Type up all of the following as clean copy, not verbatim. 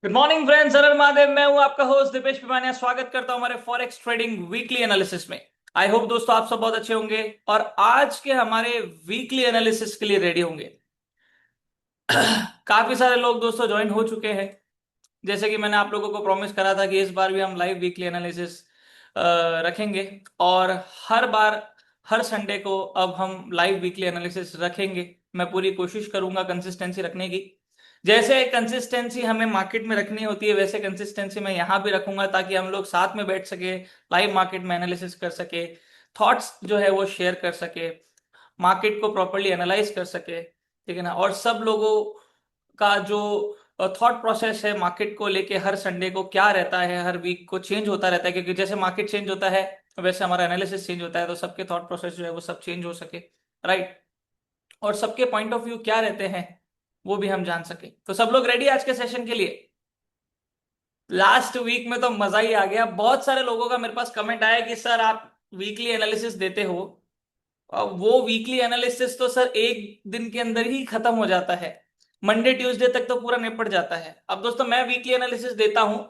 Good morning friends, सरल महादेव। मैं हूं आपका होस्ट दीपेश पिमानिया। स्वागत करता हूं हमारे फॉरेक्स ट्रेडिंग वीकली एनालिसिस में। आई होप दोस्तों आप सब बहुत अच्छे होंगे और आज के हमारे वीकली एनालिसिस के लिए रेडी होंगे। काफी सारे लोग दोस्तों ज्वाइन हो चुके हैं। जैसे कि मैंने आप लोगों को प्रॉमिस करा था कि इस बार भी हम लाइव वीकली एनालिसिस रखेंगे और हर बार हर संडे को अब हम लाइव वीकली एनालिसिस रखेंगे। मैं पूरी कोशिश करूंगा कंसिस्टेंसी रखने की। जैसे कंसिस्टेंसी हमें मार्केट में रखनी होती है वैसे कंसिस्टेंसी मैं यहाँ भी रखूंगा ताकि हम लोग साथ में बैठ सके, लाइव मार्केट में एनालिसिस कर सके, थॉट्स जो है वो शेयर कर सके, मार्केट को प्रॉपरली एनालाइज कर सके। ठीक है ना। और सब लोगों का जो थॉट प्रोसेस है मार्केट को लेके हर संडे को क्या रहता है, हर वीक को चेंज होता रहता है, क्योंकि जैसे मार्केट चेंज होता है वैसे हमारा एनालिसिस चेंज होता है, तो सबके थॉट प्रोसेस जो है वो सब चेंज हो सके। राइट। और सबके पॉइंट ऑफ व्यू क्या रहते हैं वो भी हम जान सके। तो सब लोग रेडी आज के सेशन के लिए? लास्ट वीक में तो मजा ही आ गया। बहुत सारे लोगों का मेरे पास कमेंट आया कि सर आप वीकली एनालिसिस देते हो। वो वीकली एनालिसिस तो सर एक दिन के अंदर ही खत्म हो जाता है, मंडे ट्यूसडे तक तो पूरा निपट जाता है। अब दोस्तों मैं वीकली एनालिसिस देता हूं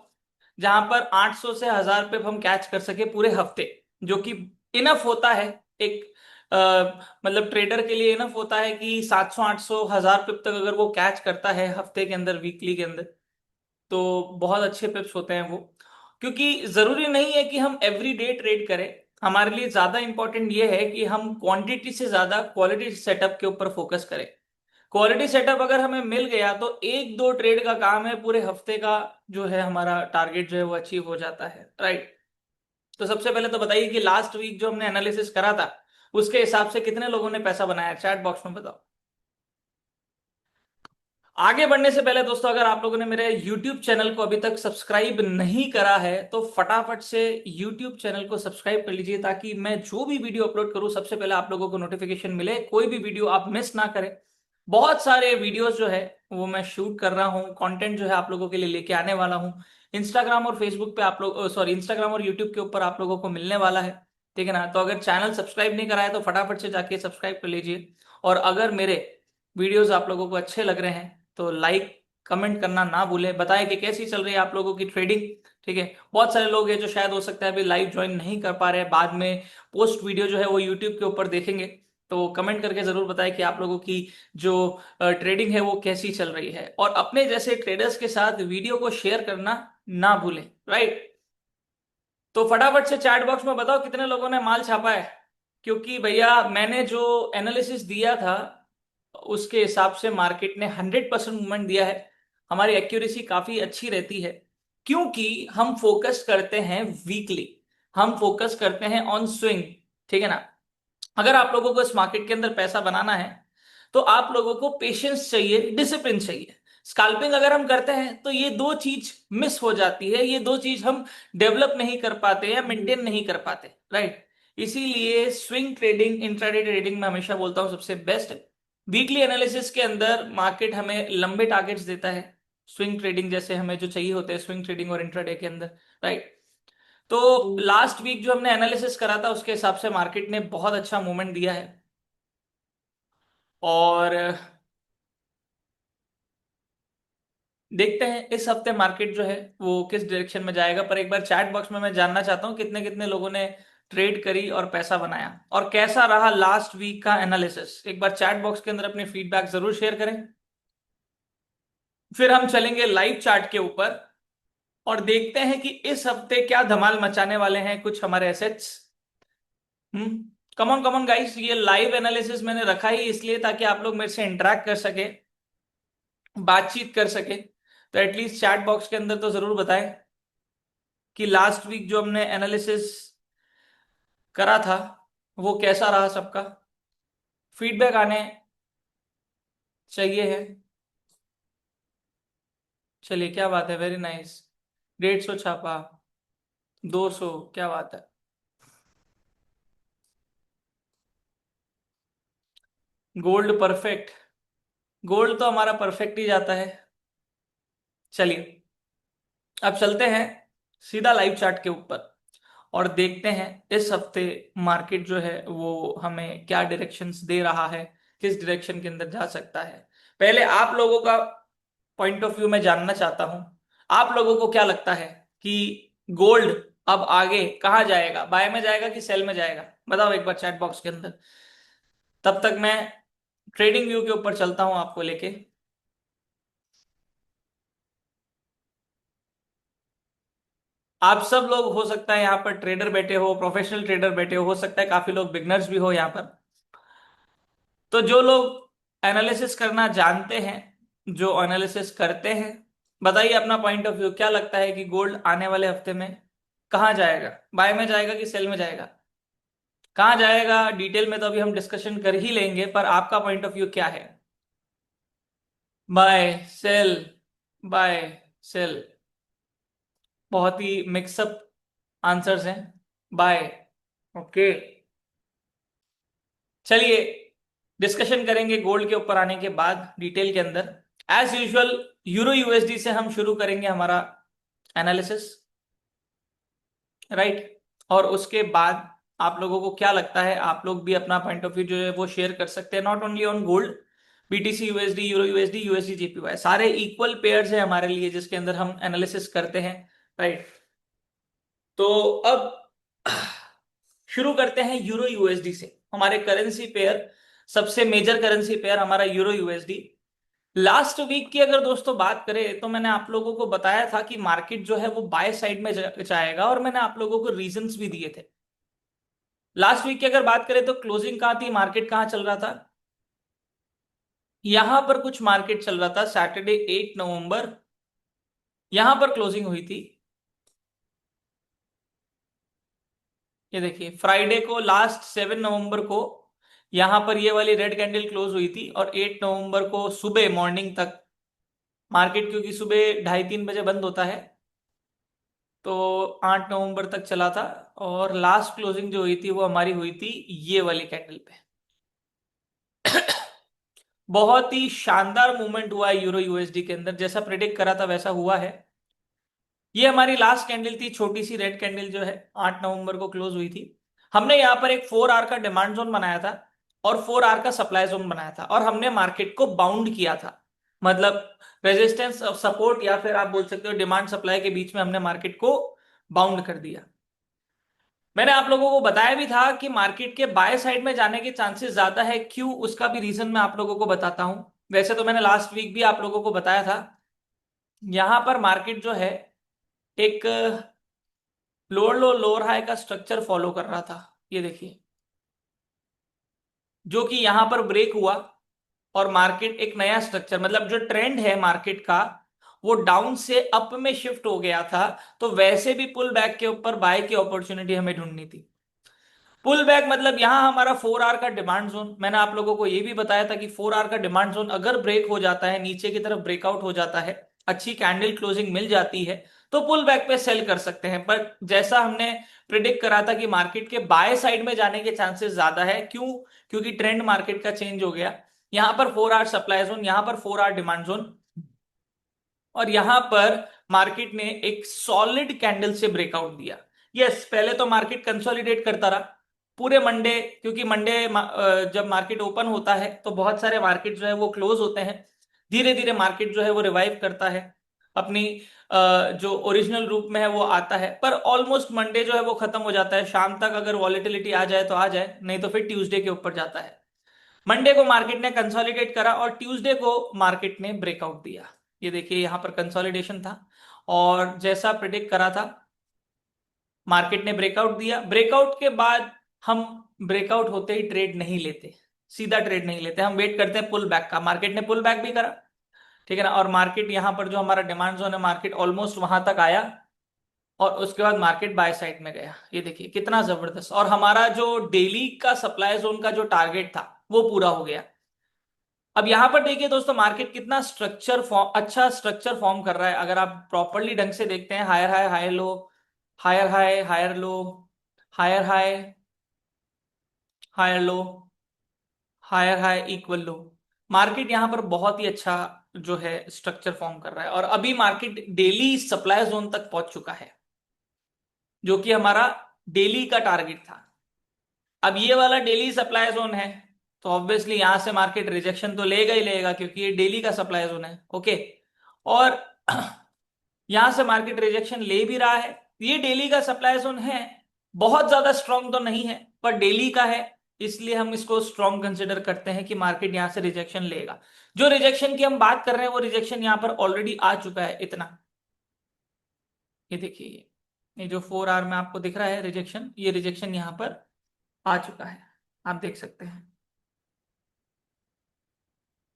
जहां पर 800 से 1000 पे हम कैच कर सके पूरे हफ्ते, जो कि इनफ होता है एक अ, मतलब ट्रेडर के लिए इनफ होता है कि 700 800 1000 पिप तक अगर वो कैच करता है हफ्ते के अंदर, वीकली के अंदर, तो बहुत अच्छे पिप्स होते हैं वो। क्योंकि जरूरी नहीं है कि हम एवरी डे ट्रेड करें। हमारे लिए ज्यादा इंपॉर्टेंट ये है कि हम क्वांटिटी से ज्यादा क्वालिटी सेटअप के ऊपर फोकस करें। क्वालिटी सेटअप अगर हमें मिल गया तो एक दो ट्रेड का काम है, पूरे हफ्ते का जो है हमारा टारगेट जो है वो अचीव हो जाता है। राइट। तो सबसे पहले तो बताइए कि लास्ट वीक जो हमने एनालिसिस करा था उसके हिसाब से कितने लोगों ने पैसा बनाया, चैट बॉक्स में बताओ। आगे बढ़ने से पहले दोस्तों, अगर आप लोगों ने मेरे YouTube चैनल को अभी तक सब्सक्राइब नहीं करा है तो फटाफट से YouTube चैनल को सब्सक्राइब कर लीजिए ताकि मैं जो भी वीडियो अपलोड करूं सबसे पहले आप लोगों को नोटिफिकेशन मिले, कोई भी वीडियो आप मिस ना करें। बहुत सारे वीडियोस जो है वो मैं शूट कर रहा हूँ, कंटेंट जो है आप लोगों के लिए लेके आने वाला हूँ। इंस्टाग्राम और फेसबुक पे आप लोग, सॉरी, इंस्टाग्राम और यूट्यूब के ऊपर आप लोगों को मिलने वाला है। ठीक है ना। तो अगर चैनल सब्सक्राइब नहीं करा है तो फटाफट से जाके सब्सक्राइब कर लीजिए। और अगर मेरे वीडियोस आप लोगों को अच्छे लग रहे हैं तो लाइक कमेंट करना ना भूलें, बताएं कि कैसी चल रही है आप लोगों की ट्रेडिंग। ठीक है। बहुत सारे लोग हैं जो शायद हो सकता है अभी लाइव ज्वाइन नहीं कर पा रहे हैं, बाद में पोस्ट वीडियो जो है वो यूट्यूब के ऊपर देखेंगे। तो कमेंट करके जरूर बताएं कि आप लोगों की जो ट्रेडिंग है वो कैसी चल रही है, और अपने जैसे ट्रेडर्स के साथ वीडियो को शेयर करना ना भूलें। राइट। तो फटाफट से चैट बॉक्स में बताओ कितने लोगों ने माल छापा है। क्योंकि भैया मैंने जो एनालिसिस दिया था उसके हिसाब से मार्केट ने 100% मूवमेंट दिया है। हमारी एक्यूरेसी काफी अच्छी रहती है क्योंकि हम फोकस करते हैं वीकली, हम फोकस करते हैं ऑन स्विंग। ठीक है ना। अगर आप लोगों को इस मार्केट के अंदर पैसा बनाना है तो आप लोगों को पेशेंस चाहिए, डिसिप्लिन चाहिए। स्कैल्पिंग अगर हम करते हैं तो ये दो चीज मिस हो जाती है, ये दो चीज हम डेवलप नहीं कर पाते या मेंटेन नहीं कर पाते। राइट। इसीलिए स्विंग ट्रेडिंग, इंट्राडे ट्रेडिंग में हमेशा बोलता हूं सबसे बेस्ट। वीकली एनालिसिस के अंदर मार्केट हमें लंबे टारगेट्स देता है, स्विंग ट्रेडिंग जैसे हमें जो चाहिए होते हैं स्विंग ट्रेडिंग और इंट्राडे के अंदर। राइट। तो लास्ट वीक जो हमने एनालिसिस करा था उसके हिसाब से मार्केट ने बहुत अच्छा मूवमेंट दिया है। और देखते हैं इस हफ्ते मार्केट जो है वो किस डायरेक्शन में जाएगा। पर एक बार चैट बॉक्स में मैं जानना चाहता हूँ कितने कितने लोगों ने ट्रेड करी और पैसा बनाया, और कैसा रहा लास्ट वीक का एनालिसिस। एक बार चैट बॉक्स के अंदर अपने फीडबैक जरूर शेयर करें। फिर हम चलेंगे लाइव चार्ट के ऊपर और देखते हैं कि इस हफ्ते क्या धमाल मचाने वाले हैं कुछ हमारे एसेट्स। कमॉन कमॉन गाइस, ये लाइव एनालिसिस मैंने रखा ही इसलिए ताकि आप लोग मेरे से इंटरेक्ट कर सके, बातचीत कर सके। तो एटलीस्ट चैट बॉक्स के अंदर तो जरूर बताएं कि लास्ट वीक जो हमने एनालिसिस करा था वो कैसा रहा सबका। फीडबैक आने चाहिए है। चलिए, क्या बात है, वेरी नाइस। 150 छापा, 200, क्या बात है। गोल्ड परफेक्ट, गोल्ड तो हमारा परफेक्ट ही जाता है। चलिए, अब चलते हैं सीधा लाइव चार्ट के ऊपर और देखते हैं इस हफ्ते मार्केट जो है वो हमें क्या डायरेक्शंस दे रहा है, किस डायरेक्शन के अंदर जा सकता है। पहले आप लोगों का पॉइंट ऑफ व्यू मैं जानना चाहता हूं। आप लोगों को क्या लगता है कि गोल्ड अब आगे कहाँ जाएगा, बाय में जाएगा कि सेल में जाएगा? बताओ एक बार चैट बॉक्स के अंदर। तब तक मैं ट्रेडिंग व्यू के ऊपर चलता हूं आपको लेके। आप सब लोग हो सकता है यहाँ पर ट्रेडर बैठे हो, प्रोफेशनल ट्रेडर बैठे हो सकता है काफी लोग बिगनर्स भी हो यहाँ पर। तो जो लोग एनालिसिस करना जानते हैं, जो एनालिसिस करते हैं, बताइए अपना पॉइंट ऑफ व्यू, क्या लगता है कि गोल्ड आने वाले हफ्ते में कहाँ जाएगा? बाय में जाएगा कि सेल में जाएगा? कहाँ जाएगा डिटेल में तो अभी हम डिस्कशन कर ही लेंगे, पर आपका पॉइंट ऑफ व्यू क्या है? Buy, sell, buy, sell. बहुत ही मिक्सअप आंसर्स हैं। बाय। ओके, चलिए डिस्कशन करेंगे गोल्ड के ऊपर आने के बाद डिटेल के अंदर। एज यूजुअल यूरो यूएसडी से हम शुरू करेंगे हमारा एनालिसिस, राइट? और उसके बाद आप लोगों को क्या लगता है, आप लोग भी अपना पॉइंट ऑफ व्यू जो है वो शेयर कर सकते हैं, not only on gold. BTC USD, euro USD, USD JPY, सारे इक्वल पेयर्स है हमारे लिए जिसके अंदर हम एनालिसिस करते हैं, राइट? तो अब शुरू करते हैं यूरो यूएसडी से, हमारे करेंसी पेयर, सबसे मेजर करेंसी पेयर हमारा यूरो यूएसडी। लास्ट वीक की अगर दोस्तों बात करें तो मैंने आप लोगों को बताया था कि मार्केट जो है वो बाय साइड में जाएगा, और मैंने आप लोगों को रीजंस भी दिए थे। लास्ट वीक की अगर बात करें तो क्लोजिंग कहाँ थी, मार्केट कहाँ चल रहा था? यहां पर कुछ मार्केट चल रहा था सैटरडे 8 नवंबर, यहां पर क्लोजिंग हुई थी। ये देखिए फ्राइडे को लास्ट 7 नवंबर को यहां पर ये वाली रेड कैंडल क्लोज हुई थी, और 8 नवंबर को सुबह मॉर्निंग तक मार्केट, क्योंकि सुबह 2:30-3 बजे बंद होता है, तो 8 नवंबर तक चला था। और लास्ट क्लोजिंग जो हुई थी वो हमारी हुई थी ये वाली कैंडल पे। बहुत ही शानदार मूवमेंट हुआ है यूरो यूएसडी के अंदर, जैसा प्रिडिक्ट करा था वैसा हुआ है। ये हमारी लास्ट कैंडल थी, छोटी सी रेड कैंडल जो है 8 नवंबर को क्लोज हुई थी। हमने यहाँ पर एक 4 आवर का डिमांड जोन बनाया था और 4 आवर का सप्लाई जोन बनाया था, और हमने मार्केट को बाउंड किया था। मतलब रेजिस्टेंस और सपोर्ट, या फिर आप बोल सकते हो डिमांड सप्लाई के बीच में हमने मार्केट को बाउंड कर दिया। मैंने आप लोगों को बताया भी था कि मार्केट के बाय साइड में जाने के चांसेस ज्यादा है, क्यों उसका भी रीजन मैं आप लोगों को बताता हूं। वैसे तो मैंने लास्ट वीक भी आप लोगों को बताया था, यहां पर मार्केट जो है एक लोअर लो लोअर हाई का स्ट्रक्चर फॉलो कर रहा था। ये देखिए, जो कि यहां पर ब्रेक हुआ और मार्केट एक नया स्ट्रक्चर, मतलब जो ट्रेंड है मार्केट का वो डाउन से अप में शिफ्ट हो गया था। तो वैसे भी पुल बैक के ऊपर बाय की अपॉर्चुनिटी हमें ढूंढनी थी। पुल बैक मतलब यहां हमारा 4 आवर का डिमांड जोन, मैंने आप लोगों को यह भी बताया था कि 4 आवर का डिमांड जोन अगर ब्रेक हो जाता है, नीचे की तरफ ब्रेकआउट हो जाता है, अच्छी कैंडल क्लोजिंग मिल जाती है, तो पुल बैक पे सेल कर सकते हैं। पर जैसा हमने प्रिडिक्ट करा था कि मार्केट के बाय साइड में जाने के चांसेस ज्यादा है, क्यों? क्योंकि ट्रेंड मार्केट का चेंज हो गया। यहां पर 4 आवर सप्लाई जोन, यहां पर 4 आवर डिमांड जोन, और यहां पर मार्केट ने एक सॉलिड कैंडल से ब्रेकआउट दिया। यस, पहले तो मार्केट कंसोलिडेट करता रहा पूरे मंडे, क्योंकि मंडे जब मार्केट ओपन होता है तो बहुत सारे मार्केट जो है वो क्लोज होते हैं। धीरे धीरे मार्केट जो है वो रिवाइव करता है, अपनी जो ओरिजिनल रूप में है वो आता है। पर ऑलमोस्ट मंडे जो है वो खत्म हो जाता है शाम तक, अगर वॉलेटिलिटी आ जाए तो आ जाए, नहीं तो फिर ट्यूसडे के ऊपर जाता है। मंडे को मार्केट ने कंसोलिडेट करा और ट्यूसडे को मार्केट ने ब्रेकआउट दिया। ये देखिए यहां पर कंसोलिडेशन था, और जैसा प्रिडिक्ट करा था मार्केट ने ब्रेकआउट दिया। ब्रेकआउट के बाद हम ब्रेकआउट होते ही ट्रेड नहीं लेते, सीधा ट्रेड नहीं लेते, हम वेट करते हैं पुल बैक का। मार्केट ने पुल बैक भी करा, ठीक है ना, और मार्केट यहां पर जो हमारा डिमांड जोन है मार्केट ऑलमोस्ट वहां तक आया, और उसके बाद मार्केट बाय साइड में गया। ये देखिए कितना जबरदस्त, और हमारा जो डेली का सप्लाई जोन का जो टारगेट था वो पूरा हो गया। अब यहां पर देखिए दोस्तों मार्केट कितना स्ट्रक्चर फॉर्म, अच्छा स्ट्रक्चर फॉर्म कर रहा है। अगर आप प्रॉपरली ढंग से देखते हैं, higher high higher low, higher high higher low, higher high higher low, higher high equal low, market यहां पर बहुत ही अच्छा जो है स्ट्रक्चर फॉर्म कर रहा है। और अभी मार्केट डेली सप्लाई जोन तक पहुंच चुका है, जो कि हमारा डेली का टारगेट था। अब ये वाला डेली सप्लाई जोन है, तो ऑब्वियसली यहां से मार्केट रिजेक्शन तो लेगा ही लेगा, क्योंकि ये डेली का सप्लाई जोन है। ओके, और यहां से मार्केट रिजेक्शन ले भी रहा है। ये डेली का सप्लाई जोन है, बहुत ज्यादा स्ट्रॉन्ग तो नहीं है पर डेली का है, इसलिए हम इसको स्ट्रॉन्ग कंसिडर करते हैं कि मार्केट यहां से रिजेक्शन लेगा। जो रिजेक्शन की हम बात कर रहे हैं वो रिजेक्शन यहां पर ऑलरेडी आ चुका है इतना। ये देखिए, ये जो 4 आवर में आपको दिख रहा है रिजेक्शन, ये रिजेक्शन यहां पर आ चुका है, आप देख सकते हैं।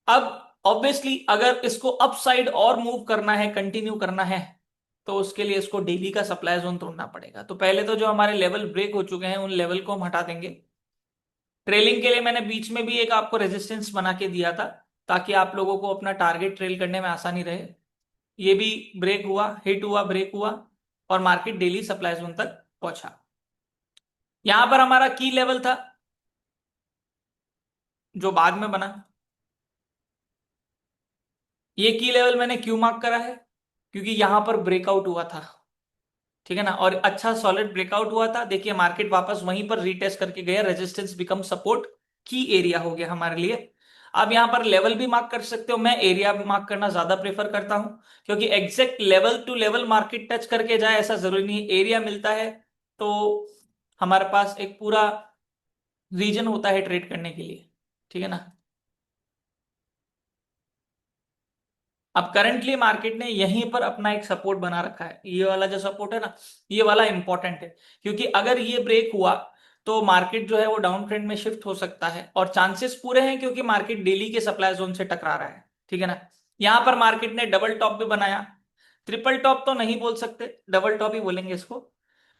अब ऑब्वियसली अगर इसको अप साइड और मूव करना है, कंटिन्यू करना है, तो उसके लिए इसको डेली का सप्लाई जोन तोड़ना पड़ेगा। तो पहले तो जो हमारे लेवल ब्रेक हो चुके हैं उन लेवल को हम हटा देंगे। ट्रेलिंग के लिए मैंने बीच में भी एक आपको रेजिस्टेंस बना के दिया था, ताकि आप लोगों को अपना टारगेट ट्रेल करने में आसानी रहे। ये भी ब्रेक हुआ, हिट हुआ, ब्रेक हुआ, और मार्केट डेली सप्लाई जोन तक पहुंचा। यहां पर हमारा की लेवल था जो बाद में बना। ये की लेवल मैंने क्यों मार्क करा है, क्योंकि यहां पर ब्रेकआउट हुआ था, ठीक है ना, और अच्छा सॉलिड ब्रेकआउट हुआ था। देखिए मार्केट वापस वहीं पर रीटेस्ट करके गया, रेजिस्टेंस बिकम सपोर्ट, की एरिया हो गया हमारे लिए। अब यहां पर लेवल भी मार्क कर सकते हो, मैं एरिया भी मार्क करना ज्यादा प्रेफर करता हूं, क्योंकि exact level to level market touch करके जाए ऐसा जरूरी नहीं, एरिया मिलता है तो हमारे पास एक पूरा रीजन होता है ट्रेड करने के लिए, ठीक है ना। अब करंटली मार्केट ने यहीं पर अपना एक सपोर्ट बना रखा है, ये वाला जो सपोर्ट है ना, ये वाला इंपॉर्टेंट है, क्योंकि अगर ये ब्रेक हुआ तो मार्केट जो है वो डाउन ट्रेंड में शिफ्ट हो सकता है, और चांसेस पूरे हैं क्योंकि मार्केट डेली के सप्लाई जोन से टकरा रहा है, ठीक है ना। यहां पर मार्केट ने डबल टॉप भी बनाया, ट्रिपल टॉप तो नहीं बोल सकते, डबल टॉप ही बोलेंगे इसको।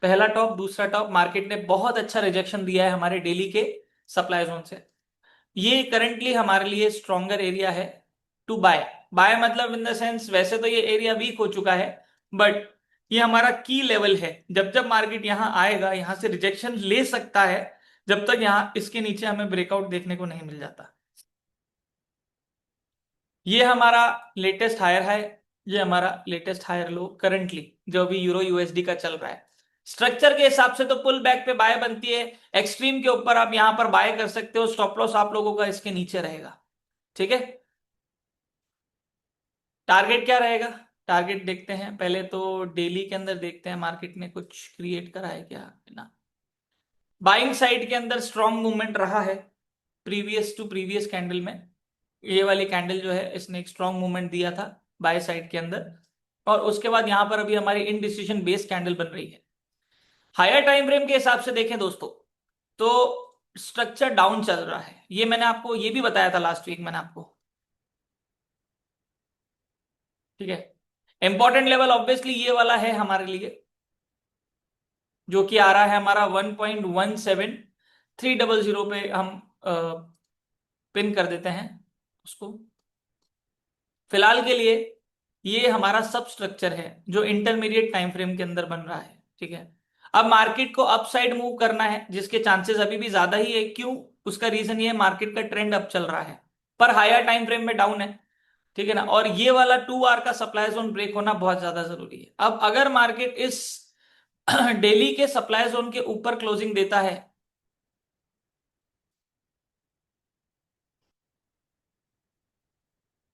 पहला टॉप, दूसरा टॉप, मार्केट ने बहुत अच्छा रिजेक्शन दिया है हमारे डेली के सप्लाई जोन से। ये करंटली हमारे लिए स्ट्रॉन्गर एरिया है टू बाय। बाय मतलब इन द सेंस, वैसे तो ये एरिया वीक हो चुका है, बट ये हमारा की लेवल है। जब जब मार्केट यहां आएगा यहां से रिजेक्शन ले सकता है, जब तक यहां इसके नीचे हमें ब्रेकआउट देखने को नहीं मिल जाता। ये हमारा लेटेस्ट हायर है, ये हमारा लेटेस्ट हायर लो करंटली जो अभी यूरो यूएसडी का चल रहा है। स्ट्रक्चर के हिसाब से तो पुल बैक पे बाय बनती है, एक्सट्रीम के ऊपर आप यहां पर बाय कर सकते हो, स्टॉप लॉस आप लोगों का इसके नीचे रहेगा, ठीक है। टारगेट क्या रहेगा, टारगेट देखते हैं पहले तो, डेली के अंदर देखते हैं मार्केट ने कुछ क्रिएट करा है क्या ना। बाइंग साइड के अंदर स्ट्रॉन्ग मूवमेंट रहा है प्रीवियस टू प्रीवियस कैंडल में। ये वाली कैंडल जो है इसने एक स्ट्रॉन्ग मूवमेंट दिया था बाय साइड के अंदर, और उसके बाद यहां पर अभी हमारी इनडिसीजन बेस्ड कैंडल बन रही है। हायर टाइम फ्रेम के हिसाब से देखें दोस्तों, तो स्ट्रक्चर डाउन चल रहा है, ये मैंने आपको ये भी बताया था लास्ट वीक मैंने आपको, ठीक है। इंपॉर्टेंट लेवल ऑब्वियसली ये वाला है हमारे लिए, जो कि आ रहा है हमारा 1.17300 पे, हम पिन कर देते हैं उसको फिलहाल के लिए। ये हमारा सब स्ट्रक्चर है जो इंटरमीडिएट टाइम फ्रेम के अंदर बन रहा है, ठीक है। अब मार्केट को अपसाइड मूव करना है जिसके चांसेस अभी भी ज्यादा ही है, क्यों, उसका रीजन ये है मार्केट का ट्रेंड अप चल रहा है पर हायर टाइम फ्रेम में डाउन है, ठीक है ना। और ये वाला 2 आवर का सप्लाई जोन ब्रेक होना बहुत ज्यादा जरूरी है। अब अगर मार्केट इस डेली के सप्लाई जोन के ऊपर क्लोजिंग देता है,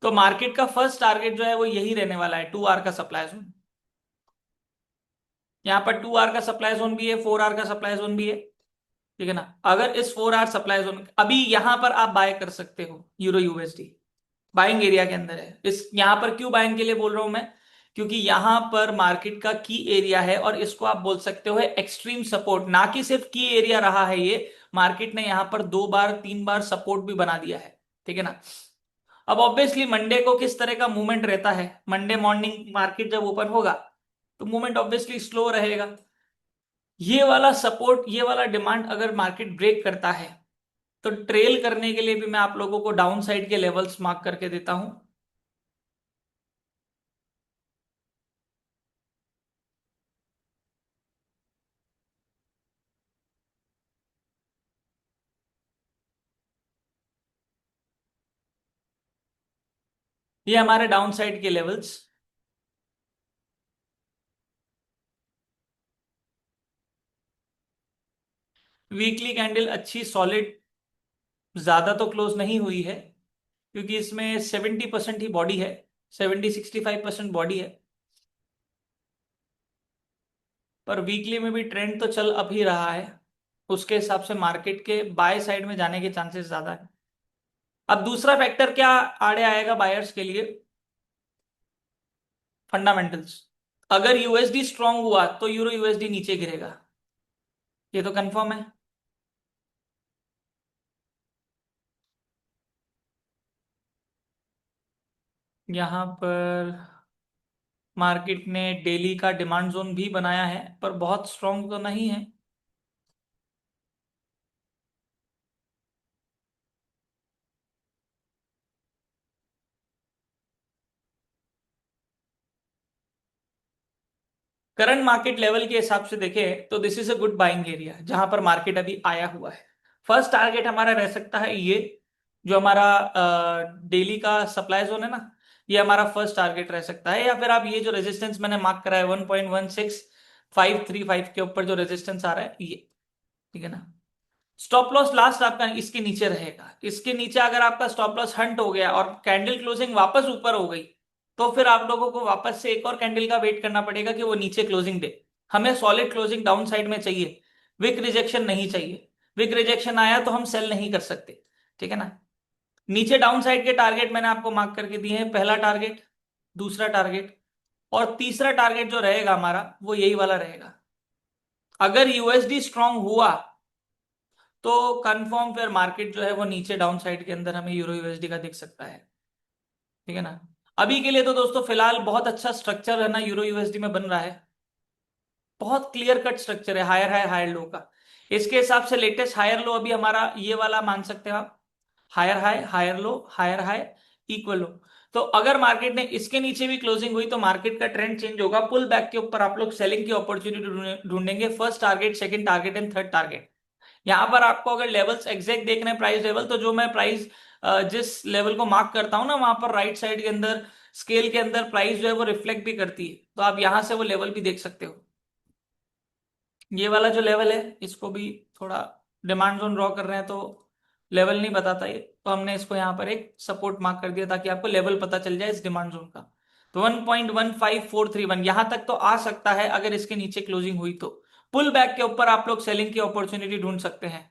तो मार्केट का फर्स्ट टारगेट जो है वो यही रहने वाला है, 2 आवर का सप्लाई जोन। यहाँ पर 2 आवर का सप्लाई जोन भी है, 4 आवर का सप्लाई जोन भी है, ठीक है ना। अगर इस 4 आवर सप्लाई जोन, अभी यहां पर आप बाय कर सकते हो यूरो यूएसडी, बाइंग एरिया के अंदर है। इस यहां पर क्यों बाइंग के लिए बोल रहा हूं मैं, क्योंकि यहां पर मार्केट का की एरिया है, और इसको आप बोल सकते हो एक्सट्रीम सपोर्ट, ना कि सिर्फ की एरिया रहा है ये, मार्केट ने यहां पर 2 बार 3 बार सपोर्ट भी बना दिया है, ठीक है ना। अब ऑब्वियसली मंडे को किस तरह का मूवमेंट रहता है, मंडे मॉर्निंग मार्केट जब ओपन होगा तो मूवमेंट ऑब्वियसली स्लो रहेगा। ये वाला सपोर्ट, ये वाला डिमांड अगर मार्केट ब्रेक करता है, तो ट्रेल करने के लिए भी मैं आप लोगों को डाउन साइड के लेवल्स मार्क करके देता हूं। ये हमारे डाउन साइड के लेवल्स, वीकली कैंडल अच्छी सॉलिड, ज्यादा तो क्लोज नहीं हुई है, क्योंकि इसमें 70% ही बॉडी है, 70-65% बॉडी है। पर वीकली में भी ट्रेंड तो चल अभी रहा है, उसके हिसाब से मार्केट के बाय साइड में जाने के चांसेस ज्यादा है। अब दूसरा फैक्टर क्या आड़े आएगा बायर्स के लिए? फंडामेंटल्स। अगर यूएसडी स्ट्रांग हुआ तो यूरो यूएसडी नीचे गिरेगा, ये तो कंफर्म है। यहां पर मार्केट ने डेली का डिमांड जोन भी बनाया है, पर बहुत स्ट्रांग तो नहीं है। करंट मार्केट लेवल के हिसाब से देखें तो this is a good buying area जहां पर मार्केट अभी आया हुआ है। फर्स्ट टारगेट हमारा रह सकता है ये, जो हमारा डेली का सप्लाई जोन है ना, ये हमारा फर्स्ट टारगेट रह सकता है। या फिर आप ये जो रेजिस्टेंस मैंने मार्क करा है 1.16535 के ऊपर जो रेजिस्टेंस आ रहा है ये, ठीक है ना। स्टॉप लॉस लास्ट आपका इसके नीचे रहेगा। इसके नीचे अगर आपका स्टॉप लॉस हंट हो गया और कैंडल क्लोजिंग वापस ऊपर हो गई, तो फिर आप लोगों को वापस से एक और कैंडल का वेट करना पड़ेगा कि वो नीचे क्लोजिंग दे। हमें सॉलिड क्लोजिंग डाउन साइड में चाहिए, विक रिजेक्शन नहीं चाहिए। विक रिजेक्शन आया तो हम सेल नहीं कर सकते, ठीक है ना। नीचे डाउन साइड के टारगेट मैंने आपको मार्क करके दिए हैं, पहला टारगेट, दूसरा टारगेट और तीसरा टारगेट जो रहेगा हमारा वो यही वाला रहेगा। अगर यूएसडी स्ट्रांग हुआ तो कंफर्म फिर मार्केट जो है वो नीचे डाउन साइड के अंदर हमें यूरो यूएसडी का दिख सकता है, ठीक है ना। अभी के लिए तो दोस्तों फिलहाल बहुत अच्छा स्ट्रक्चर है ना यूरो यूएसडी में बन रहा है। बहुत क्लियर कट स्ट्रक्चर है, हायर लो का। इसके हिसाब से लेटेस्ट हायर लो अभी हमारा ये वाला मान सकते हैं आप, higher high higher low higher high equal low. तो अगर मार्केट ने इसके नीचे भी क्लोजिंग हुई तो मार्केट का ट्रेंड चेंज होगा, पुल बैक के ऊपर आप लोग सेलिंग की अपॉर्चुनिटी ढूंढेंगे। First target, second target and third target. यहां पर आपको अगर लेवल्स एग्जैक्ट देखना है, प्राइस लेवल, तो जो मैं प्राइस जिस लेवल को मार्क करता हूं ना, वहां पर राइट साइड के अंदर स्केल के अंदर प्राइस जो है वो रिफ्लेक्ट भी करती है, तो आप यहां से वो लेवल भी देख सकते हो। ये वाला जो लेवल है इसको भी थोड़ा डिमांड जोन ड्रॉ कर रहे हैं तो लेवल नहीं बताता ये, तो हमने इसको यहाँ पर एक सपोर्ट मार्क कर दिया ताकि आपको लेवल पता चल जाए इस डिमांड जोन का। तो 1.15431 यहां तक तो आ सकता है अगर इसके नीचे क्लोजिंग हुई तो। पुल बैक के ऊपर आप लोग सेलिंग की अपॉर्चुनिटी ढूंढ सकते हैं।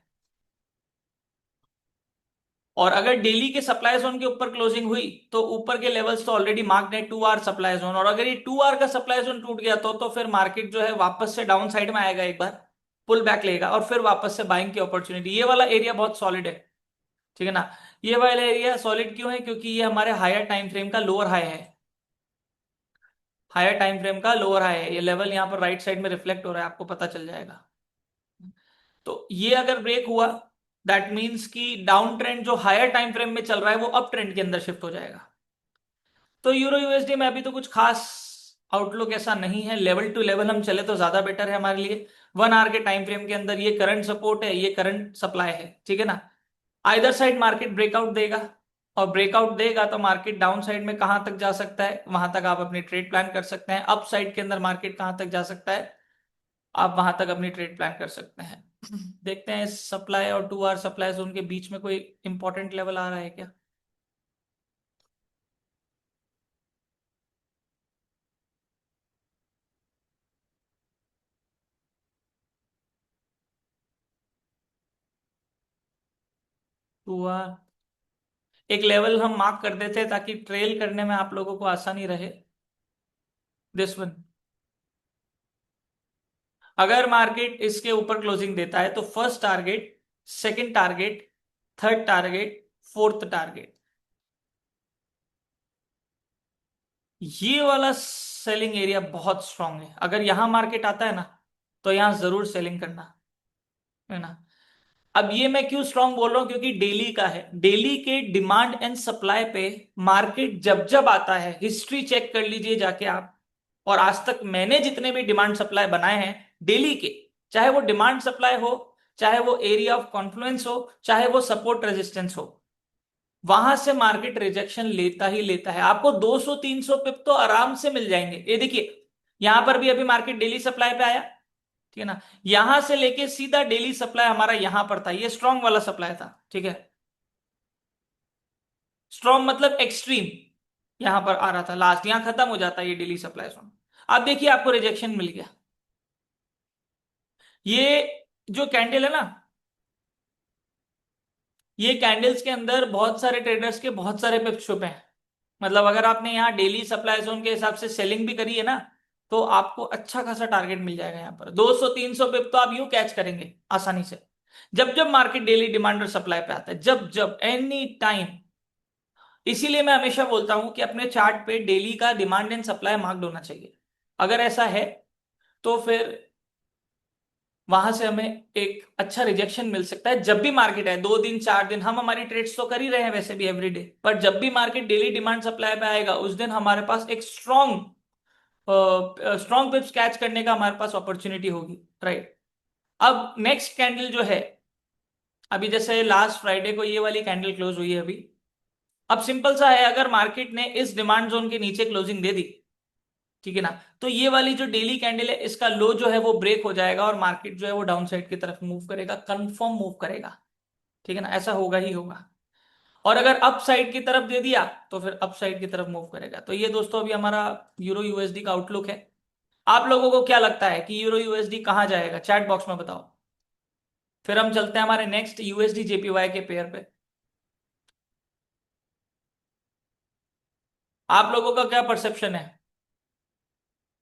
और अगर डेली के सप्लाई जोन के ऊपर क्लोजिंग हुई तो ऊपर के लेवल्स तो ऑलरेडी मार्क्ड है, 2 आवर सप्लाई जोन, और अगर ये 2 आवर का सप्लाई जोन टूट गया तो फिर मार्केट जो है वापस से डाउन साइड में आएगा, एक बार पुल बैक लेगा और फिर वापस से बाइंग की अपॉर्चुनिटी। ये वाला एरिया बहुत सॉलिड है, ठीक है ना। ये वाला एरिया सॉलिड क्यों है? क्योंकि ये हमारे हायर टाइम फ्रेम का लोअर हाई है। हायर टाइम फ्रेम का लोअर हाई है, ये लेवल यहाँ पर राइट साइड में रिफ्लेक्ट हो रहा है, आपको पता चल जाएगा। तो ये अगर ब्रेक हुआ दैट मीन्स कि डाउन ट्रेंड जो हायर टाइम फ्रेम में चल रहा है वो अप ट्रेंड के अंदर शिफ्ट हो जाएगा। तो यूरो यूएसडी में अभी तो कुछ खास आउटलुक ऐसा नहीं है। लेवल टू लेवल हम चले तो ज्यादा बेटर है हमारे लिए। 1 आवर के टाइम फ्रेम के अंदर ये करंट सपोर्ट है, ये करंट सप्लाई है, ठीक है ना। आइदर साइड मार्केट ब्रेकआउट देगा, और ब्रेकआउट देगा तो मार्केट डाउन साइड में कहां तक जा सकता है वहां तक आप अपनी ट्रेड प्लान कर सकते हैं। अप साइड के अंदर मार्केट कहां तक जा सकता है आप वहां तक अपनी ट्रेड प्लान कर सकते हैं। देखते हैं इस सप्लाई और 2 आवर सप्लाई जोन के बीच में कोई इंपॉर्टेंट लेवल आ रहा है क्या। टू आवर एक लेवल हम मार्क कर देते हैं ताकि ट्रेल करने में आप लोगों को आसानी रहे। दिस वन, अगर मार्केट इसके ऊपर क्लोजिंग देता है तो first target, second target, third target, fourth target, ये वाला सेलिंग एरिया बहुत स्ट्रांग है। अगर यहां मार्केट आता है ना तो यहां जरूर सेलिंग करना, है ना। अब ये मैं क्यों स्ट्रांग बोल रहा हूं? क्योंकि डेली का है, डेली के डिमांड एंड सप्लाई पे मार्केट जब जब आता है, हिस्ट्री चेक कर लीजिए जाके आप। और आज तक मैंने जितने भी डिमांड सप्लाई बनाए हैं डेली के, चाहे वो डिमांड सप्लाई हो, चाहे वो एरिया ऑफ कॉन्फ्लुएंस हो, चाहे वो सपोर्ट रेजिस्टेंस हो, वहां से मार्केट रिजेक्शन लेता ही लेता है। आपको 200-300 पिप तो आराम से मिल जाएंगे। ये देखिए यहां पर भी अभी मार्केट डेली सप्लाई पे आया, ठीक है ना। यहां से लेके सीधा डेली सप्लाई हमारा यहां पर था, ये स्ट्रॉन्ग वाला सप्लाई था, ठीक है। स्ट्रॉन्ग मतलब एक्सट्रीम, यहां पर आ रहा था लास्ट, यहां खत्म हो जाता है ये डेली सप्लाई स्ट्रॉन्ग। आप देखिए आपको रिजेक्शन मिल गया, ये जो कैंडल है ना, ये कैंडल्स के अंदर बहुत सारे ट्रेडर्स के बहुत सारे पिप्स छुपे हैं। मतलब अगर आपने यहाँ डेली सप्लाई जोन के हिसाब से सेलिंग भी करी है ना, तो आपको अच्छा खासा टारगेट मिल जाएगा। यहाँ पर 200-300 पिप तो आप यूं कैच करेंगे आसानी से, जब जब मार्केट डेली डिमांड और सप्लाई पे आता है, जब जब एनी टाइम। इसीलिए मैं हमेशा बोलता हूं कि अपने चार्ट पे डेली का डिमांड एंड सप्लाई मार्क्ड होना चाहिए। अगर ऐसा है तो फिर वहां से हमें एक अच्छा रिजेक्शन मिल सकता है। जब भी मार्केट है 2 दिन 4 दिन, हम हमारी ट्रेड्स तो कर ही रहे हैं वैसे भी एवरीडे, पर जब भी मार्केट डेली डिमांड सप्लाई पे आएगा उस दिन हमारे पास एक स्ट्रॉन्ग पिप्स कैच करने का हमारे पास अपॉर्चुनिटी होगी, राइट। अब नेक्स्ट कैंडल जो है, अभी जैसे लास्ट फ्राइडे को ये वाली कैंडल क्लोज हुई है अभी। अब सिंपल सा है, अगर मार्केट ने इस डिमांड जोन के नीचे क्लोजिंग दे दी, ठीक है ना, तो ये वाली जो डेली कैंडल है इसका लो जो है वो ब्रेक हो जाएगा और मार्केट जो है वो डाउन साइड की तरफ मूव करेगा, कंफर्म मूव करेगा। ठीक है ना, ऐसा होगा ही होगा। और अगर अप साइड की तरफ दे दिया तो फिर अप साइड की तरफ मूव करेगा। तो ये दोस्तों अभी हमारा यूरो यूएसडी का आउटलुक है। आप लोगों को क्या लगता है कि यूरो यूएसडी कहां जाएगा, चैट बॉक्स में बताओ। फिर हम चलते हैं हमारे नेक्स्ट यूएसडी जेपीवाई के पेयर पे। आप लोगों का क्या परसेप्शन है,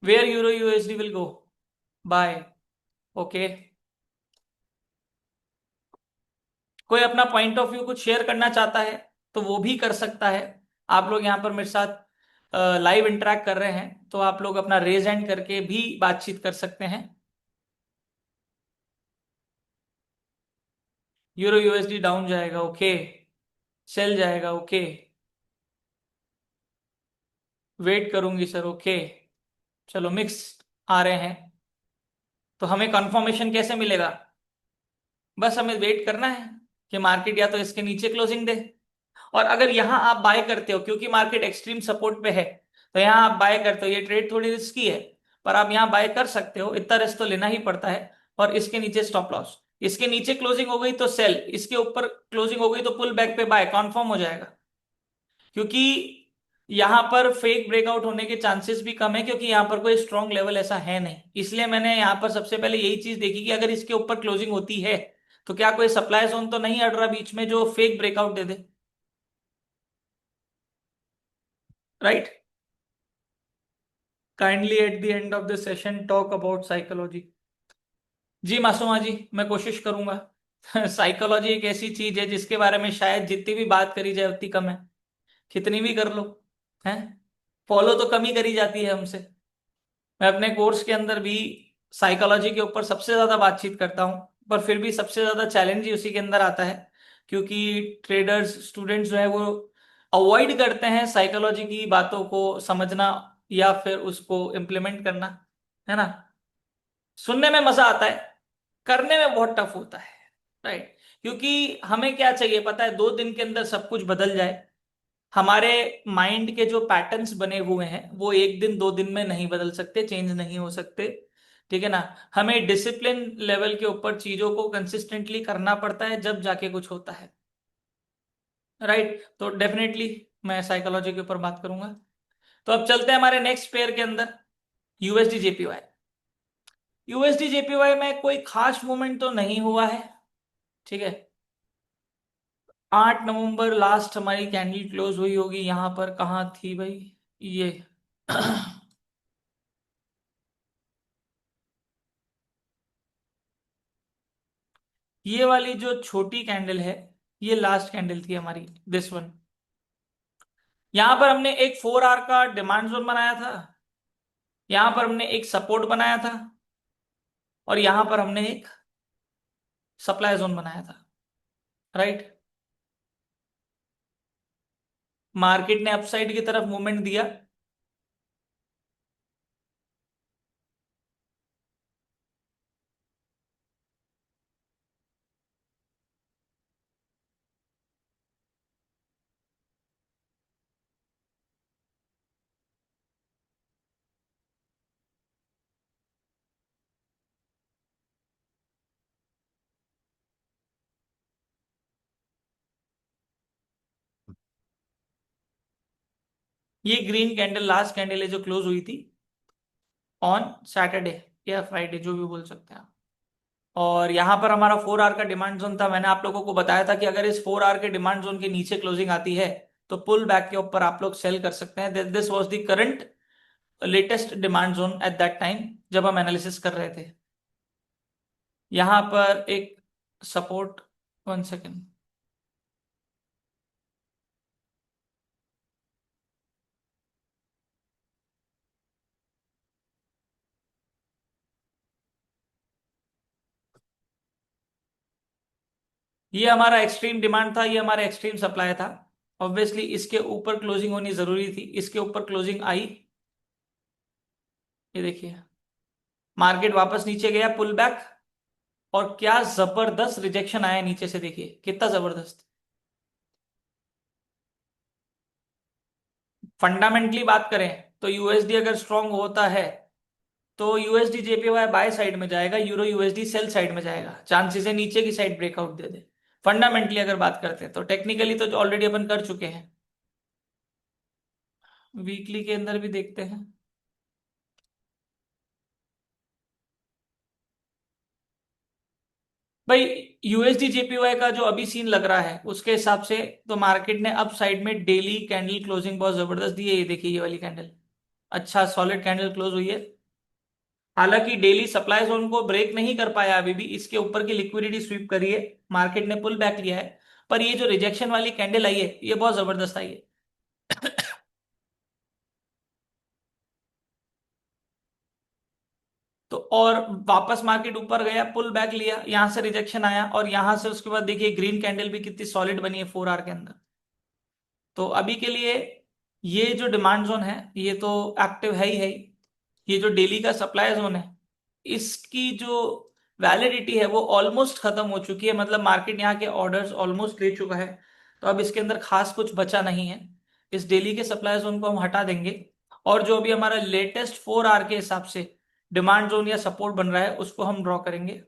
where euro USD will go, buy. Okay, कोई अपना पॉइंट ऑफ व्यू कुछ शेयर करना चाहता है तो वो भी कर सकता है। आप लोग यहाँ पर मेरे साथ लाइव इंटरेक्ट कर रहे हैं तो आप लोग अपना रेज हैंड करके भी बातचीत कर सकते हैं। यूरो यूएसडी डाउन जाएगा, ओके। सेल जाएगा, ओके। वेट करूंगी सर, ओके। चलो मिक्स आ रहे हैं, तो हमें कंफर्मेशन कैसे मिलेगा? बस हमें वेट करना है कि मार्केट या तो इसके नीचे क्लोजिंग दे, और अगर यहां आप बाय करते हो क्योंकि मार्केट एक्सट्रीम सपोर्ट पे है, तो यहां आप बाय करते हो। ये ट्रेड थोड़ी रिस्की है, पर आप यहां बाय कर सकते हो, इतना रिस्क तो लेना ही पड़ता है। और इसके नीचे स्टॉप लॉस, इसके नीचे क्लोजिंग हो गई तो सेल, इसके ऊपर क्लोजिंग हो गई तो पुल बैक पे बाय कंफर्म हो जाएगा। क्योंकि यहां पर फेक ब्रेकआउट होने के चांसेस भी कम है, क्योंकि यहां पर कोई स्ट्रॉन्ग लेवल ऐसा है नहीं। इसलिए मैंने यहां पर सबसे पहले यही चीज देखी कि अगर इसके ऊपर क्लोजिंग होती है तो क्या कोई सप्लाई जोन तो नहीं अड़ रहा बीच में जो फेक ब्रेकआउट दे दे, right. Kindly at the end of the session talk about psychology. Ji Masooma ji, मैं कोशिश करूंगा। साइकोलॉजी एक ऐसी चीज है जिसके बारे में शायद जितनी भी बात करी जाए उतनी कम है, कितनी भी कर लो है, फॉलो तो कम ही करी जाती है हमसे। मैं अपने कोर्स के अंदर भी साइकोलॉजी के ऊपर सबसे ज्यादा बातचीत करता हूँ, पर फिर भी सबसे ज्यादा चैलेंज ही उसी के अंदर आता है। क्योंकि ट्रेडर्स स्टूडेंट्स जो है वो अवॉइड करते हैं साइकोलॉजी की बातों को समझना या फिर उसको इम्प्लीमेंट करना, है ना। सुनने में मजा आता है, करने में बहुत टफ होता है, राइट। क्योंकि हमें क्या चाहिए पता है, 2 दिन के अंदर सब कुछ बदल जाए। हमारे माइंड के जो पैटर्न्स बने हुए हैं वो 1 दिन 2 दिन में नहीं बदल सकते, चेंज नहीं हो सकते। ठीक है ना। हमें डिसिप्लिन लेवल के ऊपर चीजों को कंसिस्टेंटली करना पड़ता है, जब जाके कुछ होता है, राइट। तो डेफिनेटली मैं साइकोलॉजी के ऊपर बात करूंगा। तो अब चलते हैं हमारे नेक्स्ट पेयर के अंदर, यूएसडी जेपीवाई। यूएसडी जेपीवाई में कोई खास मूवमेंट तो नहीं हुआ है, ठीक है। 8 नवंबर लास्ट हमारी कैंडल क्लोज हुई होगी, यहां पर कहाँ थी भाई ये। ये वाली जो छोटी कैंडल है, ये लास्ट कैंडल थी हमारी, दिस वन। यहां पर हमने एक 4 आवर का डिमांड जोन बनाया था, यहां पर हमने एक सपोर्ट बनाया था, और यहां पर हमने एक सप्लाई जोन बनाया था, राइट। मार्केट ने अपसाइड की तरफ मूवमेंट दिया। ये ग्रीन कैंडल लास्ट कैंडल है जो क्लोज हुई थी ऑन सैटरडे या फ्राइडे, जो भी बोल सकते हैं आप। और यहां पर हमारा 4 आवर का डिमांड जोन था। मैंने आप लोगों को बताया था कि अगर इस 4 आवर के डिमांड जोन के नीचे क्लोजिंग आती है तो पुल बैक के ऊपर आप लोग सेल कर सकते हैं। This was the current latest demand zone at that time जब हम एनालिसिस कर रहे थे। यहां पर एक सपोर्ट, 1 सेकेंड। ये हमारा एक्सट्रीम डिमांड था, ये हमारा एक्सट्रीम सप्लाई था। ऑब्वियसली इसके ऊपर क्लोजिंग होनी जरूरी थी, इसके ऊपर क्लोजिंग आई। ये देखिए, मार्केट वापस नीचे गया, पुल बैक, और क्या जबरदस्त रिजेक्शन आया नीचे से, देखिए कितना जबरदस्त। फंडामेंटली बात करें तो यूएसडी अगर स्ट्रांग होता है तो यूएसडी जेपीवाई बाय साइड में जाएगा, यूरो यूएसडी सेल साइड में जाएगा, चांसेस है नीचे की साइड ब्रेकआउट दे दे। फंडामेंटली अगर बात करते हैं तो टेक्निकली तो ऑलरेडी अपन कर चुके हैं। वीकली के अंदर भी देखते हैं। भाई यूएसडी जेपीवाई का जो अभी सीन लग रहा है उसके हिसाब से तो मार्केट ने अप साइड में डेली कैंडल क्लोजिंग बहुत जबरदस्त दी है। ये देखिए, ये वाली कैंडल अच्छा सॉलिड कैंडल क्लोज हुई है। हालांकि डेली सप्लाई जोन को ब्रेक नहीं कर पाया, अभी भी इसके ऊपर की लिक्विडिटी स्वीप करी है, मार्केट ने पुल बैक लिया है। पर ये जो रिजेक्शन वाली कैंडल आई है ये बहुत जबरदस्त आई है। तो और वापस मार्केट ऊपर गया, पुल बैक लिया, यहां से रिजेक्शन आया, और यहां से उसके बाद देखिए ग्रीन कैंडल भी कितनी सॉलिड बनी है 4 आवर के अंदर। तो अभी के लिए ये जो डिमांड जोन है ये तो एक्टिव है ही है ही। ये जो डेली का सप्लाई जोन है इसकी जो वैलिडिटी है वो ऑलमोस्ट खत्म हो चुकी है, मतलब मार्केट यहाँ के ऑर्डर्स ऑलमोस्ट ले चुका है। तो अब इसके अंदर खास कुछ बचा नहीं है। इस डेली के सप्लाई जोन को हम हटा देंगे, और जो अभी हमारा लेटेस्ट 4 आवर के हिसाब से डिमांड जोन या सपोर्ट बन रहा है उसको हम ड्रॉ करेंगे।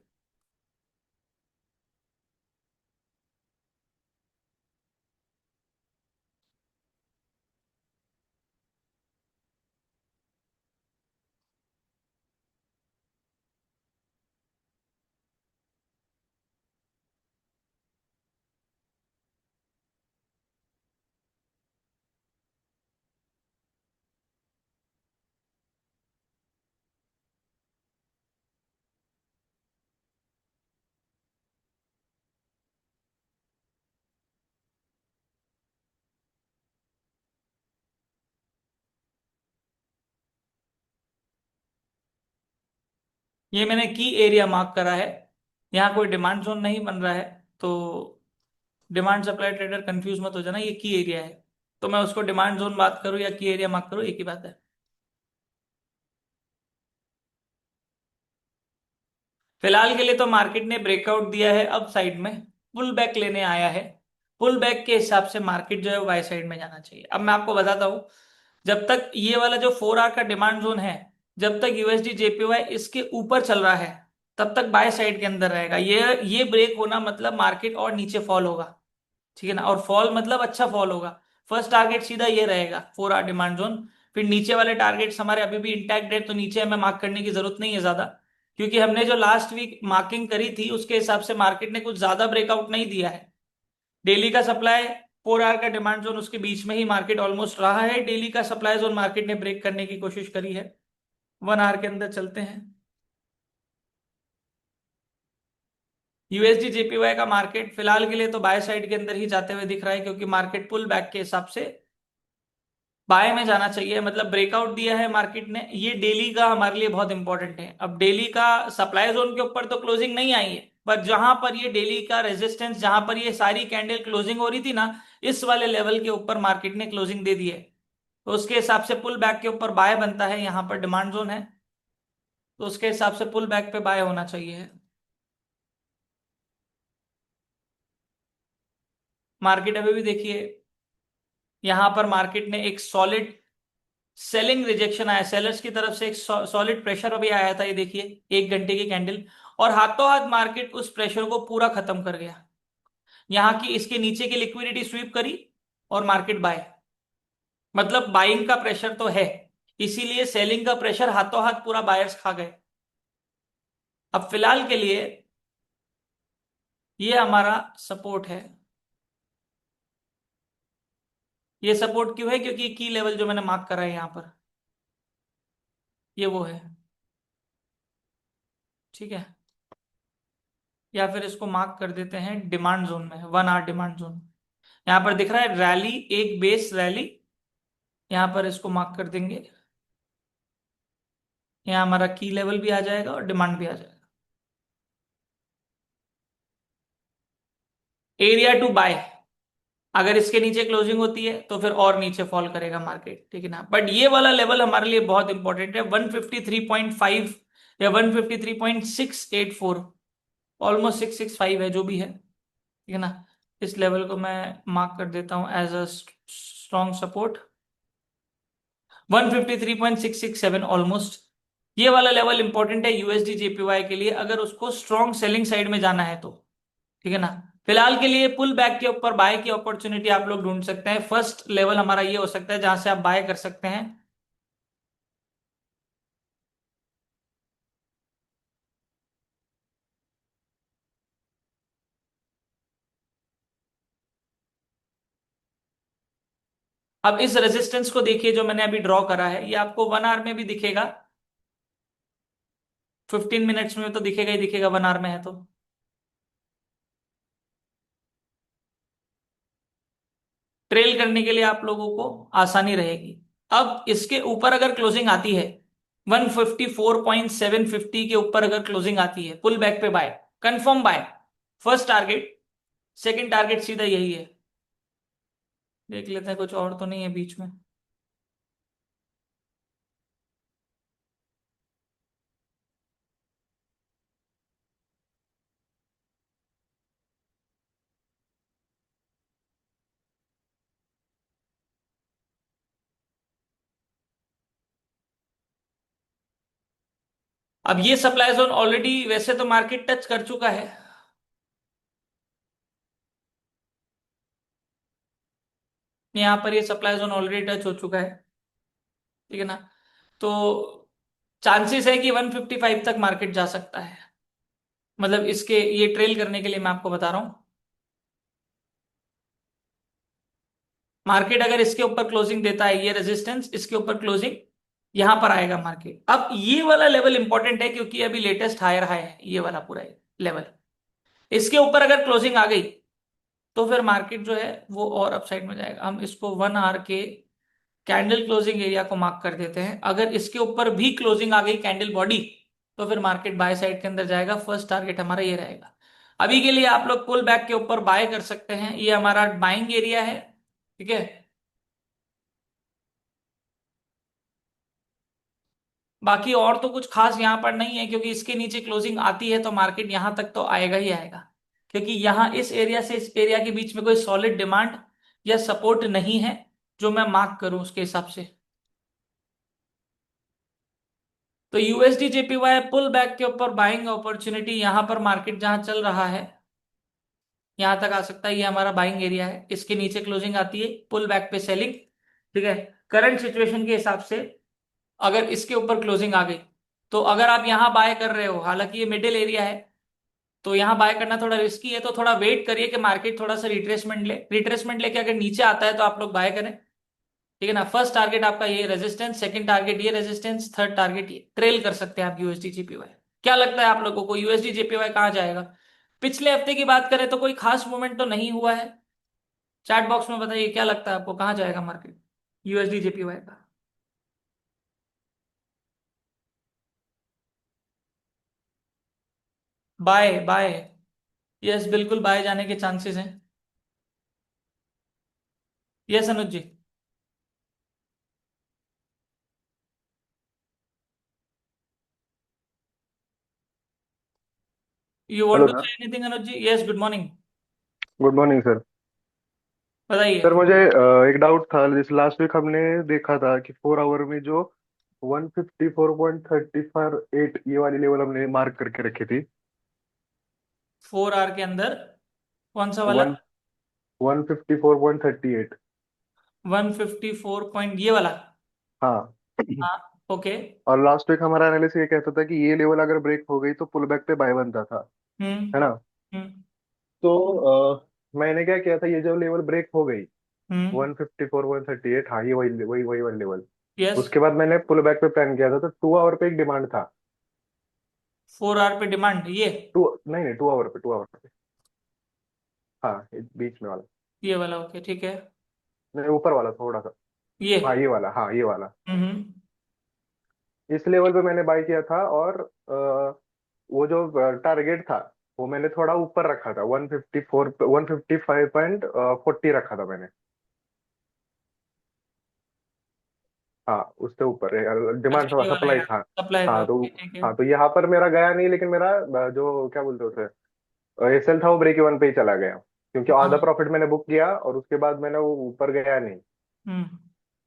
ये मैंने की एरिया मार्क करा है, यहाँ कोई डिमांड जोन नहीं बन रहा है। तो डिमांड सप्लाई ट्रेडर कंफ्यूज मत हो जाना, ये की एरिया है। तो मैं उसको डिमांड जोन बात करूं या की एरिया मार्क करूं, एक ही बात है। फिलहाल के लिए तो मार्केट ने ब्रेकआउट दिया है, अब साइड में पुल बैक लेने आया है। पुल बैक के हिसाब से मार्केट जो है वाई साइड में जाना चाहिए। अब मैं आपको बताता हूं, जब तक ये वाला जो 4 आवर का डिमांड जोन है, जब तक यूएसडी जेपीवाई इसके ऊपर चल रहा है तब तक बाय साइड के अंदर रहेगा। ये ब्रेक होना मतलब मार्केट और नीचे फॉल होगा, ठीक है ना, और फॉल मतलब अच्छा फॉल होगा। फर्स्ट टारगेट सीधा ये रहेगा 4 आवर डिमांड जोन। फिर नीचे वाले टारगेट्स हमारे अभी भी इंटैक्ट है, तो नीचे हमें मार्क करने की जरूरत नहीं है ज्यादा, क्योंकि हमने जो लास्ट वीक मार्किंग करी थी उसके हिसाब से मार्केट ने कुछ ज्यादा ब्रेकआउट नहीं दिया है। डेली का सप्लाई 4 आवर का डिमांड जोन उसके बीच में ही मार्केट ऑलमोस्ट रहा है। डेली का सप्लाई जोन मार्केट ने ब्रेक करने की कोशिश करी है। 1 आवर के अंदर चलते हैं। यूएसडी जेपीवाई का मार्केट फिलहाल के लिए तो बाय साइड के अंदर ही जाते हुए दिख रहा है, क्योंकि मार्केट पुल बैक के हिसाब से बाय में जाना चाहिए। मतलब ब्रेकआउट दिया है मार्केट ने, ये डेली का हमारे लिए बहुत इंपॉर्टेंट है। अब डेली का सप्लाई जोन के ऊपर तो क्लोजिंग नहीं आई है, पर जहां पर ये डेली का रेजिस्टेंस, जहां पर ये सारी कैंडल क्लोजिंग हो रही थी ना, इस वाले लेवल के ऊपर मार्केट ने क्लोजिंग दे दी है। तो उसके हिसाब से पुल बैक के ऊपर बाय बनता है, यहाँ पर डिमांड जोन है तो उसके हिसाब से पुल बैक पे बाय होना चाहिए। मार्केट अभी भी देखिए, यहां पर मार्केट ने एक सॉलिड सेलिंग रिजेक्शन आया, सेलर्स की तरफ से एक सॉलिड प्रेशर अभी आया था, ये देखिए 1 घंटे की कैंडल, और हाथों हाथ मार्केट उस प्रेशर को पूरा खत्म कर गया। यहाँ की इसके नीचे की लिक्विडिटी स्वीप करी और मार्केट बाय, मतलब बाइंग का प्रेशर तो है, इसीलिए सेलिंग का प्रेशर हाथों हाथ पूरा बायर्स खा गए। अब फिलहाल के लिए ये हमारा सपोर्ट है। ये सपोर्ट क्यों है? क्योंकि की लेवल जो मैंने मार्क करा है यहां पर, ये वो है। ठीक है, या फिर इसको मार्क कर देते हैं डिमांड जोन में, 1 आवर डिमांड जोन। यहां पर दिख रहा है रैली, एक बेस रैली, यहां पर इसको मार्क कर देंगे। यहाँ हमारा की लेवल भी आ जाएगा और डिमांड भी आ जाएगा। एरिया टू बाय, अगर इसके नीचे क्लोजिंग होती है तो फिर और नीचे फॉल करेगा मार्केट, ठीक है ना। बट ये वाला लेवल हमारे लिए बहुत इंपॉर्टेंट है, 153.5 या 153.684, ऑलमोस्ट 665 है जो भी है, ठीक है ना। इस लेवल को मैं मार्क कर देता हूं as a strong support, 153.667 almost. ये वाला लेवल इंपॉर्टेंट है यूएसडी जेपीवाई के लिए, अगर उसको स्ट्रॉन्ग सेलिंग साइड में जाना है तो, ठीक है ना। फिलहाल के लिए पुल बैक के ऊपर बाय की अपॉर्चुनिटी आप लोग ढूंढ सकते हैं। फर्स्ट लेवल हमारा ये हो सकता है जहां से आप बाय कर सकते हैं। अब इस रेजिस्टेंस को देखिए जो मैंने अभी ड्रॉ करा है, ये आपको 1 आवर में भी दिखेगा, 15 मिनट्स में तो दिखेगा ही दिखेगा, 1 आवर में है तो। ट्रेल करने के लिए आप लोगों को आसानी रहेगी। अब इसके ऊपर अगर क्लोजिंग आती है, 154.750 के ऊपर अगर क्लोजिंग आती है, पुल बैक पे buy, confirm buy. First target, second target सीधा यही है। देख लेते हैं कुछ और तो नहीं है बीच में। अब ये सप्लाई जोन ऑलरेडी वैसे तो मार्केट टच कर चुका है, यहाँ पर ये सप्लाई जोन ऑलरेडी टच हो चुका है, ठीक है ना। तो चांसेस है कि 155 तक मार्केट जा सकता है, मतलब इसके ये ट्रेल करने के लिए मैं आपको बता रहा हूं। मार्केट अगर इसके ऊपर क्लोजिंग देता है, ये रेजिस्टेंस इसके ऊपर क्लोजिंग, यहां पर आएगा मार्केट। अब ये वाला लेवल इंपॉर्टेंट है क्योंकि अभी लेटेस्ट हायर हाई है ये वाला पूरा लेवल। इसके ऊपर अगर क्लोजिंग आ गई तो फिर मार्केट जो है वो और अपसाइड में जाएगा। हम इसको 1 आवर के कैंडल क्लोजिंग एरिया को मार्क कर देते हैं। अगर इसके ऊपर भी क्लोजिंग आ गई कैंडल बॉडी, तो फिर मार्केट बाय साइड के अंदर जाएगा। फर्स्ट टारगेट हमारा ये रहेगा। अभी के लिए आप लोग पुल बैक के ऊपर बाय कर सकते हैं, ये हमारा बाइंग एरिया है, ठीक है। बाकी और तो कुछ खास यहां पर नहीं है, क्योंकि इसके नीचे क्लोजिंग आती है तो मार्केट यहां तक तो आएगा ही आएगा, क्योंकि यहां इस एरिया से इस एरिया के बीच में कोई सॉलिड डिमांड या सपोर्ट नहीं है जो मैं मार्क करूं उसके हिसाब से। तो यूएसडी जेपीवाई पुल बैक के ऊपर बाइंग अपॉर्चुनिटी, यहां पर मार्केट जहां चल रहा है यहां तक आ सकता है। ये हमारा बाइंग एरिया है, इसके नीचे क्लोजिंग आती है पुल बैक पे सेलिंग, ठीक है। करंट सिचुएशन के हिसाब से अगर इसके ऊपर क्लोजिंग आ गई तो अगर आप यहां बाय कर रहे हो, हालांकि ये मिडिल एरिया है तो यहां बाय करना थोड़ा रिस्की है, तो थोड़ा वेट करिए कि मार्केट थोड़ा सा रिट्रेसमेंट ले। रिट्रेसमेंट लेके अगर नीचे आता है तो आप लोग बाय करें, ठीक है ना। फर्स्ट टारगेट आपका ये रेजिस्टेंस, सेकंड टारगेट ये रेजिस्टेंस, थर्ड टारगेट ये। ट्रेल कर सकते हैं आप यूएसडी जीपीवाई। क्या लगता है आप लोगों को यूएसडी जीपीवाई कहाँ जाएगा? पिछले हफ्ते की बात करें तो कोई खास मूवमेंट तो नहीं हुआ है। चैट बॉक्स में बताइए क्या लगता है आपको कहाँ जाएगा मार्केट यूएसडी जीपीवाई का। बाय बाय, यस बिल्कुल बाय जाने के चांसेस हैं। Yes Anuj ji. You want hello to sir. Say anything Anuj ji? Yes, good morning. Good morning sir. बताइए। सर मुझे एक डाउट था। जिस लास्ट वीक हमने देखा था कि 4 आवर में जो 154.35 ये वाली लेवल हमने मार्क करके रखी थी। 4 आवर के अंदर कौन सा वाला? वन 154.38। 154 पॉइंट ये वाला? हाँ। हाँ, ओके। और लास्ट वीक हमारा एनालिसिस ये कहता था कि ये लेवल अगर ब्रेक हो गई तो पुल बैक पे बाय बनता था, हम्म है ना। हम्म तो मैंने क्या किया था, ये जब लेवल ब्रेक हो गई हम्म। 154 138, हाँ ये वही वही वही वाली लेवल। यस। उसके बाद मैंने पुल बैक पे प्लान किया था, तो 2 आवर पे एक डिमांड था। 4 आवर पे डिमांड ये? टू नहीं नहीं, 2 आवर पे, 2 आवर पे। हाँ बीच में वाला। ये वाला ओके ठीक है। नहीं, ऊपर वाला थोड़ा सा। ये। हाँ ये वाला, हाँ ये वाला। हम्म। इस लेवल पे मैंने बाय किया था, और वो जो टारगेट था, वो मैंने थोड़ा ऊपर रखा था, 154 155.40 रखा था मैंने। हाँ उससे ऊपर डिमांड अच्छा था, ये वाला सप्लाई यार। था। सप्लाई था हाँ तो, ओके ठीक है। हाँ तो यहाँ पर मेरा गया नहीं, लेकिन मेरा जो क्या बोलते हैं उसे, एसएल था, वो ब्रेक इवन पे ही चला गया, क्योंकि आधा हाँ। प्रॉफिट मैंने बुक किया, और उसके बाद मैंने वो ऊपर गया नहीं। हम्म।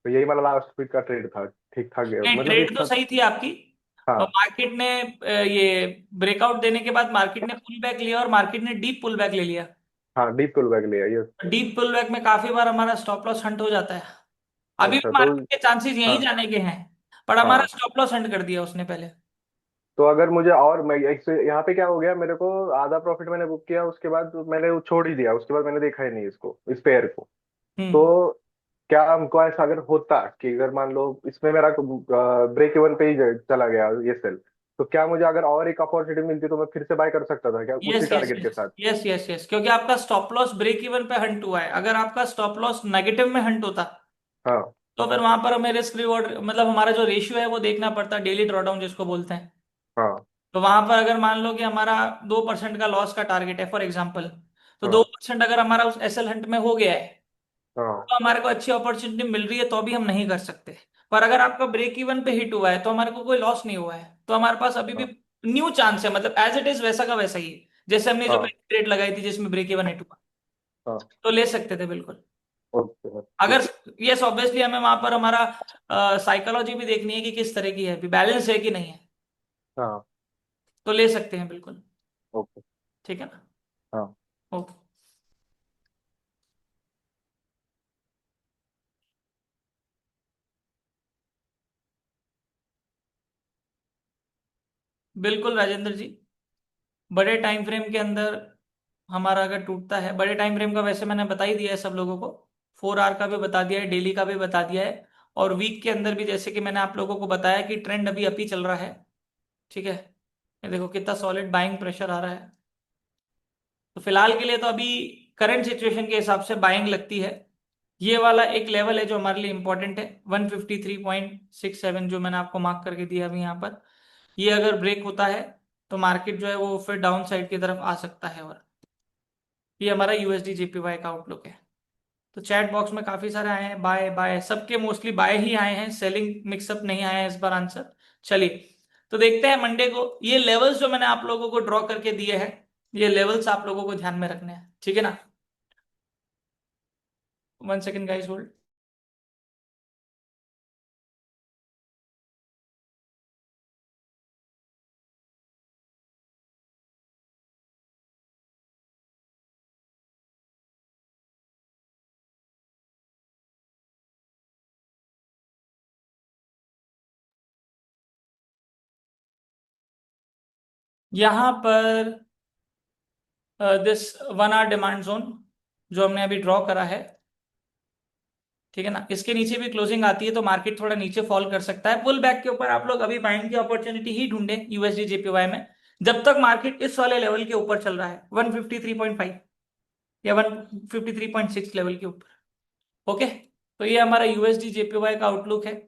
तो यही वाला लास्ट वीक का ट्रेड था, ठीक ठाक गया, नहीं मतलब ट्रेड एक तो साथ। सही थी आपकी। और हाँ मार्केट ने ये ब्रेकआउट देने के बाद मार्केट ने पुल बैक लिया और मार्केट ने डीप पुल बैक ले लिया। हाँ, डीप पुल बैक लिया ये। डीप पुल बैक में काफी बार हमारा स्टॉप लॉस हंट हो जाता है। अभी भी अच्छा तो, मार्केट के चांसेस यहीं हाँ जाने के हैं, पर हमारा हाँ, स्टॉप लॉस हंट कर दिया उसने पहले। तो अगर मुझे, और मैं यहाँ पे क्या हो गया, मेरे को आधा प्रॉफिट मैंने बुक किया, उसके बाद मैंने वो छोड़ ही दिया, उसके बाद मैंने देखा ही नहीं इसको, इस पेयर को। हम्म। तो क्या हमको ऐसा अगर होता कि अगर मान लो इसमें मेरा ब्रेक इवन पे ही चला गया ये सेल, तो क्या मुझे अगर और एक अपॉर्चुनिटी मिलती तो मैं फिर से बाय कर सकता था क्या, उसी यस यस टारगेट के यस साथ? यस यस यस, क्योंकि आपका स्टॉप लॉस ब्रेक इवन पे हंट हुआ है। अगर आपका स्टॉप लॉस नेगेटिव में हंट होता हाँ तो फिर वहां पर हमें रिस्क रिवॉर्ड मतलब हमारा जो रेशियो है वो देखना पड़ता, डेली ड्रॉडाउन जिसको बोलते हैं। हाँ तो वहां पर अगर मान लो कि हमारा 2% का लॉस का टारगेट है फॉर एग्जाम्पल, तो दो हाँ परसेंट अगर हमारा उस एसएल हंट में हो गया है हाँ तो हमारे को अच्छी अपॉर्चुनिटी मिल रही है तो भी हम नहीं कर सकते। पर अगर आपका ब्रेक इवन पे हिट हुआ है तो हमारे को कोई लॉस नहीं हुआ है, तो हमारे पास अभी भी हाँ न्यू चांस है, मतलब एज इट इज वैसा का वैसा ही है जैसे हमने जो हाँ पहले ट्रेड लगाई थी जिसमें ब्रेक इवन हिट हुआ। हाँ। तो ले सकते थे बिल्कुल। Okay okay. अगर यस ऑब्वियसली हमें वहां पर हमारा साइकोलॉजी भी देखनी है कि किस तरह की है, बैलेंस है कि नहीं है। हाँ तो ले सकते हैं बिल्कुल। ओके। ठीक है ना। हाँ ओके। बिल्कुल राजेंद्र जी। बड़े टाइम फ्रेम के अंदर हमारा अगर टूटता है, बड़े टाइम फ्रेम का वैसे मैंने बता ही दिया है सब लोगों को। 4 आवर का भी बता दिया है, डेली का भी बता दिया है। और वीक के अंदर भी जैसे कि मैंने आप लोगों को बताया कि ट्रेंड अभी अभी चल रहा है। ठीक है। ये देखो कितना सॉलिड बाइंग प्रेशर आ रहा है। तो फिलहाल के लिए तो अभी करंट सिचुएशन के हिसाब से बाइंग लगती है। ये वाला एक लेवल है जो हमारे लिए इंपॉर्टेंट है, 153.67 जो मैंने आपको मार्क करके दिया अभी यहाँ पर। ये अगर ब्रेक होता है तो मार्केट जो है वो फिर डाउन साइड की तरफ आ सकता है। और ये हमारा यूएसडी जेपीवाई का आउटलुक है। तो चैट बॉक्स में काफी सारे आए हैं बाय बाय, सबके मोस्टली बाय ही आए हैं, सेलिंग मिक्सअप नहीं आया है इस बार आंसर। चलिए तो देखते हैं मंडे को। ये लेवल्स जो मैंने आप लोगों को ड्रॉ करके दिए हैं, ये लेवल्स आप लोगों को ध्यान में रखने हैं, ठीक है ना। 1 सेकेंड गाइस होल्ड। यहाँ पर दिस 1 आवर डिमांड जोन जो हमने अभी ड्रॉ करा है, ठीक है ना, इसके नीचे भी क्लोजिंग आती है तो मार्केट थोड़ा नीचे फॉल कर सकता है। पुल बैक के ऊपर आप लोग अभी बाइंग की अपॉर्चुनिटी ही ढूंढें यूएसडी जेपीवाई में, जब तक मार्केट इस वाले लेवल के ऊपर चल रहा है 153.5 या 153.6 लेवल के ऊपर। ओके। तो ये हमारा यूएसडी जेपीवाई का आउटलुक है।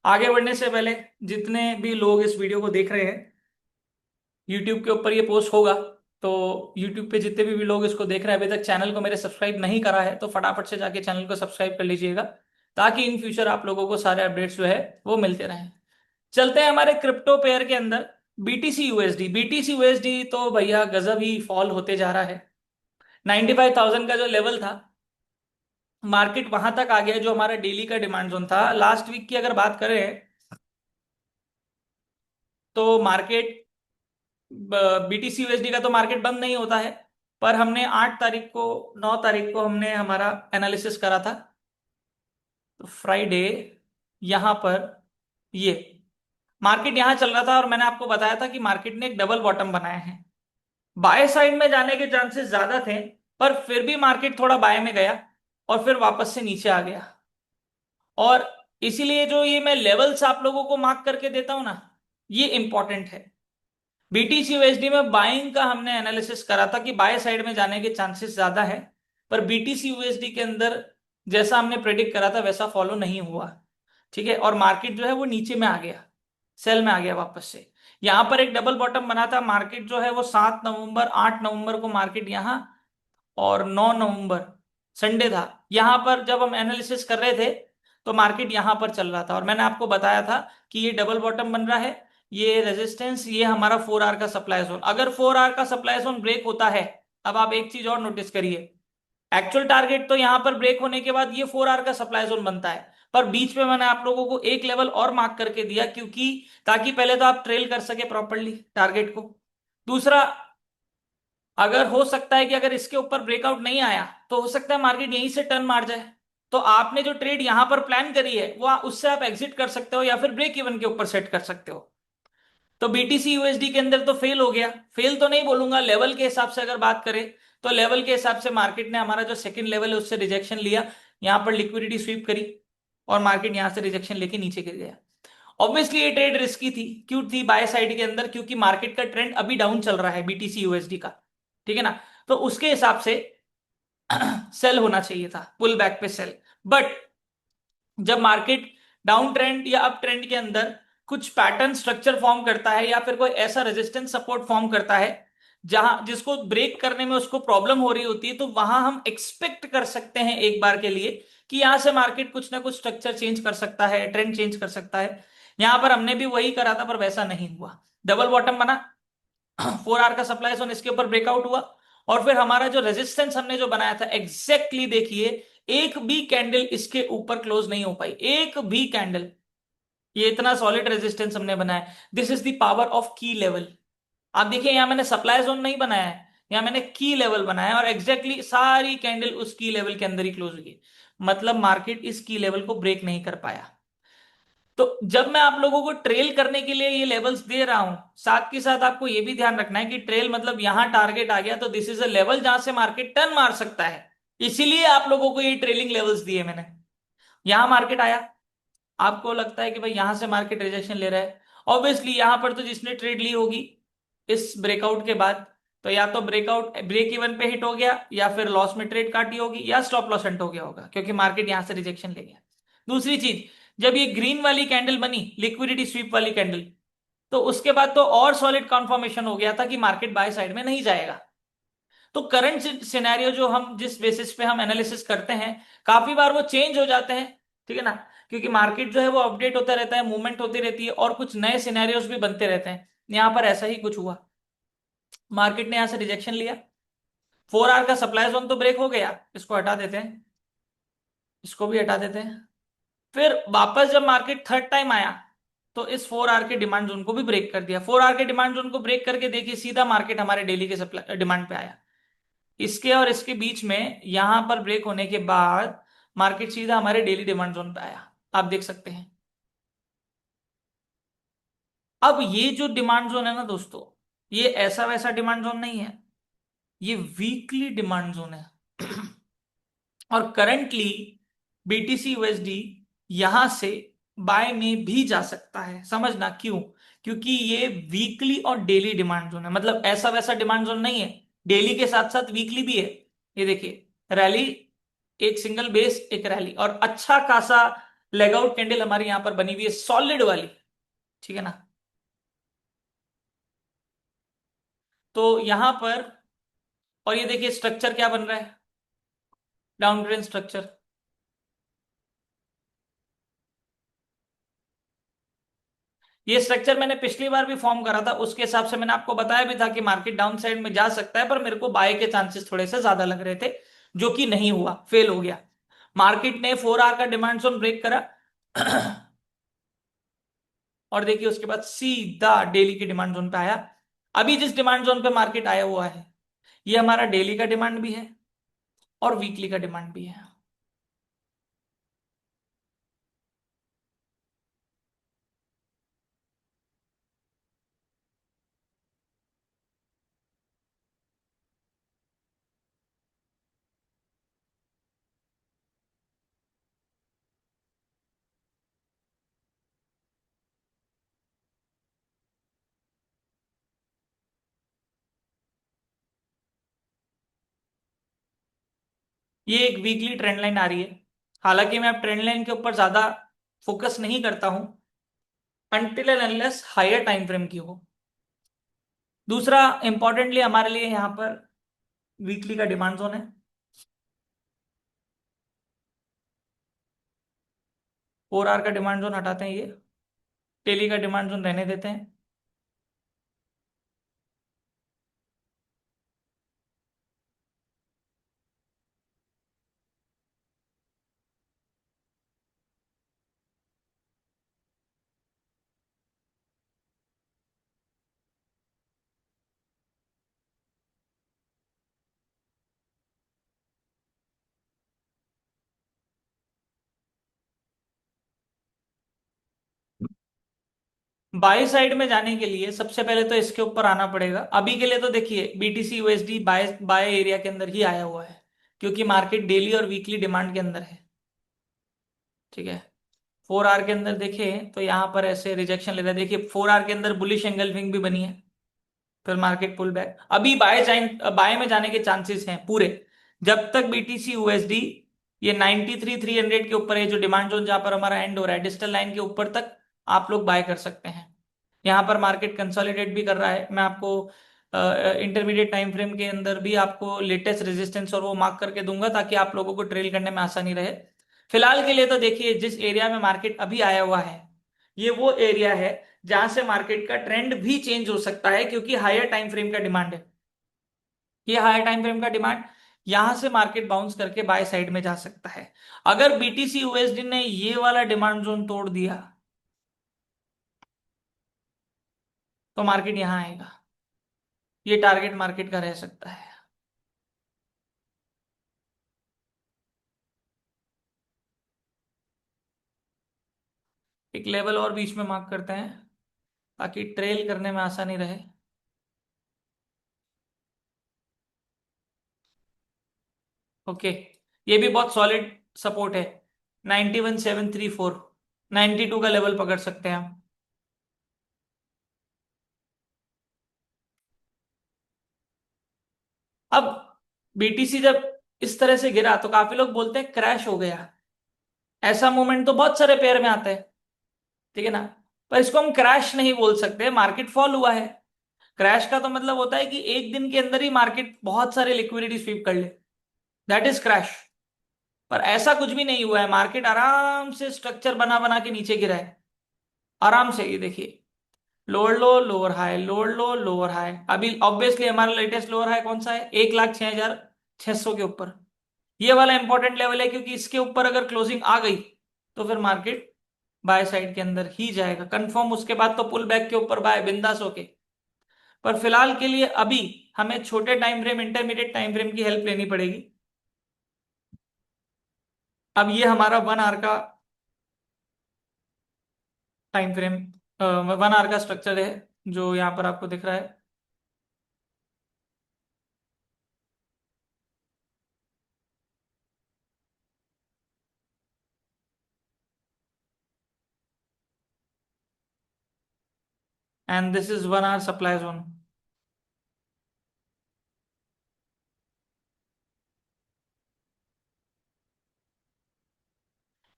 आगे बढ़ने से पहले जितने भी लोग इस वीडियो को देख रहे हैं, यूट्यूब के ऊपर ये पोस्ट होगा, तो यूट्यूब पे जितने भी लोग इसको देख रहे हैं अभी तक चैनल को मेरे सब्सक्राइब नहीं करा है तो फटाफट से जाके चैनल को सब्सक्राइब कर लीजिएगा, ताकि इन फ्यूचर आप लोगों को सारे अपडेट्स जो है वो मिलते रहें। चलते हैं हमारे क्रिप्टो पेयर के अंदर। बीटीसी यूएसडी तो भैया गजब ही फॉल होते जा रहा है। 95,000 का जो लेवल था, मार्केट वहां तक आ गया जो हमारा डेली का डिमांड जोन था। लास्ट वीक की अगर बात करें तो मार्केट, बीटीसी यूएसडी का तो मार्केट बंद नहीं होता है, पर हमने 8 तारीख को, 9 तारीख को हमने हमारा एनालिसिस करा था। तो फ्राइडे यहां पर ये मार्केट यहां चल रहा था और मैंने आपको बताया था कि मार्केट ने एक डबल बॉटम बनाया है। बाय साइड में जाने के चांसेस ज्यादा थे, पर फिर भी मार्केट थोड़ा बाय में गया और फिर वापस से नीचे आ गया। और इसीलिए जो ये मैं लेवल्स आप लोगों को मार्क करके देता हूं ना, ये इंपॉर्टेंट है। बीटीसी यूएसडी में बाइंग का हमने एनालिसिस करा था कि बाय साइड में जाने के चांसेस ज्यादा है, पर बीटीसी यूएसडी के अंदर जैसा हमने प्रेडिक्ट करा था वैसा फॉलो नहीं हुआ। ठीक है, और मार्केट जो है वो नीचे में आ गया, सेल में आ गया वापस से। यहां पर एक डबल बॉटम बना था, मार्केट जो है वो 7 नवंबर 8 नवंबर को मार्केट यहां, और 9 नवंबर संडे था, यहां पर जब हम एनालिसिस कर रहे थे तो मार्केट यहां पर चल रहा था, और मैंने आपको बताया था कि ये डबल बॉटम बन रहा है, ये रेजिस्टेंस, ये हमारा 4 आवर का सप्लाई जोन। अगर 4 आवर का सप्लाई जोन ब्रेक होता है, अब आप एक चीज और नोटिस करिए, एक्चुअल टारगेट तो यहां पर ब्रेक होने के बाद ये 4 आवर का सप्लाई जोन बनता है, पर बीच में मैंने आप लोगों को एक लेवल और मार्क करके दिया, क्योंकि ताकि पहले तो आप ट्रेल कर सके प्रॉपरली टारगेट को। दूसरा, अगर हो सकता है कि अगर इसके ऊपर ब्रेकआउट नहीं आया तो हो सकता है मार्केट यहीं से टर्न मार जाए, तो आपने जो ट्रेड यहां पर प्लान करी है वो उससे आप एग्जिट कर सकते हो या फिर ब्रेक इवन के ऊपर सेट कर सकते हो। तो बीटीसी यूएसडी के अंदर तो फेल हो गया, फेल तो नहीं बोलूंगा, लेवल के हिसाब से अगर बात करें तो लेवल के हिसाब से मार्केट ने हमारा जो सेकंड लेवल है उससे रिजेक्शन लिया, यहां पर लिक्विडिटी स्वीप करी और मार्केट यहां से रिजेक्शन लेके नीचे गिर गया। ऑब्वियसली ये ट्रेड रिस्की थी, क्यों थी बाय साइड के अंदर, क्योंकि मार्केट का ट्रेंड अभी डाउन चल रहा है बीटीसी यूएसडी का। ठीक है ना, तो उसके हिसाब से सेल होना चाहिए था, पुल बैक पे सेल। बट जब मार्केट डाउन ट्रेंड या अप ट्रेंड के अंदर कुछ पैटर्न स्ट्रक्चर फॉर्म करता है या फिर कोई ऐसा रेजिस्टेंस सपोर्ट फॉर्म करता है जहां जिसको ब्रेक करने में उसको प्रॉब्लम हो रही होती है, तो वहां हम एक्सपेक्ट कर सकते हैं एक बार के लिए कि यहां से मार्केट कुछ ना कुछ स्ट्रक्चर चेंज कर सकता है, ट्रेंड चेंज कर सकता है। यहां पर हमने भी वही करा था, पर वैसा नहीं हुआ। डबल बॉटम बना, 4 आवर का सप्लाई जोन, इसके ऊपर ब्रेकआउट हुआ, और फिर हमारा जो रेजिस्टेंस हमने जो बनाया था एग्जैक्टली देखिए, एक भी कैंडल इसके ऊपर क्लोज नहीं हो पाई, एक भी कैंडल। ये इतना सॉलिड रेजिस्टेंस हमने बनाया, this is the power of की लेवल। आप देखिए यहां मैंने सप्लाई जोन नहीं बनाया है, यहां मैंने की लेवल बनाया और एग्जैक्टली सारी कैंडल उस की लेवल के अंदर ही क्लोज हुई, मतलब मार्केट इस की लेवल को ब्रेक नहीं कर पाया। तो जब मैं आप लोगों को ट्रेल करने के लिए ये लेवल्स दे रहा हूं, साथ के साथ आपको ये भी ध्यान रखना है कि ट्रेल मतलब यहां टारगेट आ गया तो दिस इज अ लेवल जहां से मार्केट टर्न मार सकता है, इसीलिए आप लोगों को ये ट्रेलिंग लेवल्स दिए मैंने। यहां मार्केट आया, आपको लगता है कि भाई यहां से मार्केट रिजेक्शन ले रहा है, ऑब्वियसली यहां पर तो जिसने ट्रेड ली होगी इस ब्रेकआउट के बाद, तो या तो ब्रेकआउट ब्रेक इवन पे हिट हो गया, या फिर लॉस में ट्रेड काटी होगी, या स्टॉप लॉस हिट हो गया होगा, क्योंकि मार्केट यहां से रिजेक्शन ले गया। दूसरी चीज, जब ये ग्रीन वाली कैंडल बनी, लिक्विडिटी स्वीप वाली कैंडल, तो उसके बाद तो और सॉलिड कंफर्मेशन हो गया था कि मार्केट बाय साइड में नहीं जाएगा। तो करंट सिनेरियो जो हम जिस बेसिस पे हम एनालिसिस करते हैं, काफी बार वो चेंज हो जाते हैं। ठीक है ना, क्योंकि मार्केट जो है वो अपडेट होता रहता है, मूवमेंट होती रहती है और कुछ नए सिनेरियोज भी बनते रहते हैं। यहां पर ऐसा ही कुछ हुआ, मार्केट ने यहां से रिजेक्शन लिया, 4 आवर का सप्लाई जोन तो ब्रेक हो गया, इसको हटा देते हैं, इसको भी हटा देते हैं। फिर वापस जब मार्केट थर्ड टाइम आया तो इस 4 आवर के डिमांड जोन को भी ब्रेक कर दिया, 4 आवर के डिमांड जोन को ब्रेक करके देखिए सीधा मार्केट हमारे डेली के सप्लाई डिमांड पे आया। इसके और इसके बीच में यहां पर ब्रेक होने के बाद मार्केट सीधा हमारे डेली डिमांड जोन पे आया, आप देख सकते हैं। अब ये जो डिमांड जोन है ना दोस्तों, ये ऐसा वैसा डिमांड जोन नहीं है, ये वीकली डिमांड जोन है। और करंटली बीटीसी यूएसडी यहां से बाय में भी जा सकता है, समझना क्यों, क्योंकि ये वीकली और डेली डिमांड जोन है, मतलब ऐसा वैसा डिमांड जोन नहीं है, डेली के साथ साथ वीकली भी है। ये देखिए, रैली, एक सिंगल बेस, एक रैली, और अच्छा खासा लेगआउट कैंडल हमारी यहां पर बनी हुई है, सॉलिड वाली। ठीक है ना, तो यहां पर, और ये देखिए स्ट्रक्चर क्या बन रहा है, डाउन ट्रेंड स्ट्रक्चर। ये स्ट्रक्चर मैंने पिछली बार भी फॉर्म करा था, उसके हिसाब से मैंने आपको बताया भी था कि मार्केट डाउन साइड में जा सकता है, पर मेरे को बाय के चांसेस थोड़े से ज्यादा लग रहे थे, जो कि नहीं हुआ, फेल हो गया। मार्केट ने 4 आवर का डिमांड जोन ब्रेक करा और देखिए उसके बाद सीधा डेली के डिमांड जोन पे आया। अभी जिस डिमांड जोन पे मार्केट आया हुआ है, ये हमारा डेली का डिमांड भी है और वीकली का डिमांड भी है। ये एक वीकली ट्रेंड लाइन आ रही है। हालांकि मैं अब ट्रेंड लाइन के ऊपर ज्यादा फोकस नहीं करता हूं until and unless higher time frame की हो। दूसरा इंपॉर्टेंटली हमारे लिए यहाँ पर वीकली का डिमांड जोन है। 4 आवर का डिमांड जोन हटाते हैं, ये डेली का डिमांड जोन रहने देते हैं। बाई साइड में जाने के लिए सबसे पहले तो इसके ऊपर आना पड़ेगा। अभी के लिए तो देखिए BTC USD buy buy area के अंदर ही आया हुआ है, क्योंकि मार्केट डेली और वीकली डिमांड के अंदर है। ठीक है, 4 आवर के अंदर देखें तो यहाँ पर ऐसे रिजेक्शन ले रहा है। देखिए 4 आवर के अंदर बुलिश एंगल्फिंग भी बनी है, फिर मार्केट पुल बैक। अभी बाय में जाने के चांसेस हैं पूरे, जब तक बीटीसी यूएसडी ये 93,300 के ऊपर है, जो डिमांड जोन जहां पर हमारा एंड हो रहा है डिजिटल लाइन के ऊपर तक आप लोग बाय कर सकते हैं। यहाँ पर मार्केट कंसोलिडेट भी कर रहा है। मैं आपको इंटरमीडिएट टाइम फ्रेम के अंदर भी आपको लेटेस्ट रेजिस्टेंस और वो मार्क करके दूंगा, ताकि आप लोगों को ट्रेल करने में आसानी रहे। फिलहाल के लिए तो देखिए जिस एरिया में मार्केट अभी आया हुआ है, ये वो एरिया है जहां से मार्केट का ट्रेंड भी चेंज हो सकता है, क्योंकि हायर टाइम फ्रेम का डिमांड है। ये हायर टाइम फ्रेम का डिमांड, यहां से मार्केट बाउंस करके बाय साइड में जा सकता है। अगर बीटीसी यूएसडी ने ये वाला डिमांड जोन तोड़ दिया तो मार्केट यहां आएगा, ये टारगेट मार्केट का रह सकता है। एक लेवल और बीच में मार्क करते हैं ताकि ट्रेल करने में आसानी रहे। ओके, ये भी बहुत सॉलिड सपोर्ट है। 91,734, 92 का लेवल पकड़ सकते हैं हम। अब बीटीसी जब इस तरह से गिरा तो काफी लोग बोलते हैं क्रैश हो गया। ऐसा मूवमेंट तो बहुत सारे पेयर में आता है, ठीक है ना। पर इसको हम क्रैश नहीं बोल सकते, मार्केट फॉल हुआ है। क्रैश का तो मतलब होता है कि एक दिन के अंदर ही मार्केट बहुत सारे लिक्विडिटी स्वीप कर ले, दैट इज क्रैश। पर ऐसा कुछ भी नहीं हुआ है, मार्केट आराम से स्ट्रक्चर बना बना के नीचे गिरा है, आराम से। ये देखिए, लोअर लो लोअर हाई, लोअर लो लोअर हाई। अभी ऑब्वियसली हमारा लेटेस्ट लोअर हाई कौन सा है, 1,06,600 के ऊपर। ये वाला इंपॉर्टेंट लेवल है, क्योंकि इसके ऊपर अगर क्लोजिंग आ गई तो फिर मार्केट बाय साइड के अंदर ही जाएगा कंफर्म। उसके बाद तो पुल बैक के ऊपर बाय बिंदास होके। पर फिलहाल के लिए अभी हमें छोटे time frame, intermediate time frame की हेल्प लेनी पड़ेगी। अब ये हमारा 1 आवर का टाइम फ्रेम, 1 आवर का स्ट्रक्चर है जो यहाँ पर आपको दिख रहा है। And this is 1 hour supply zone.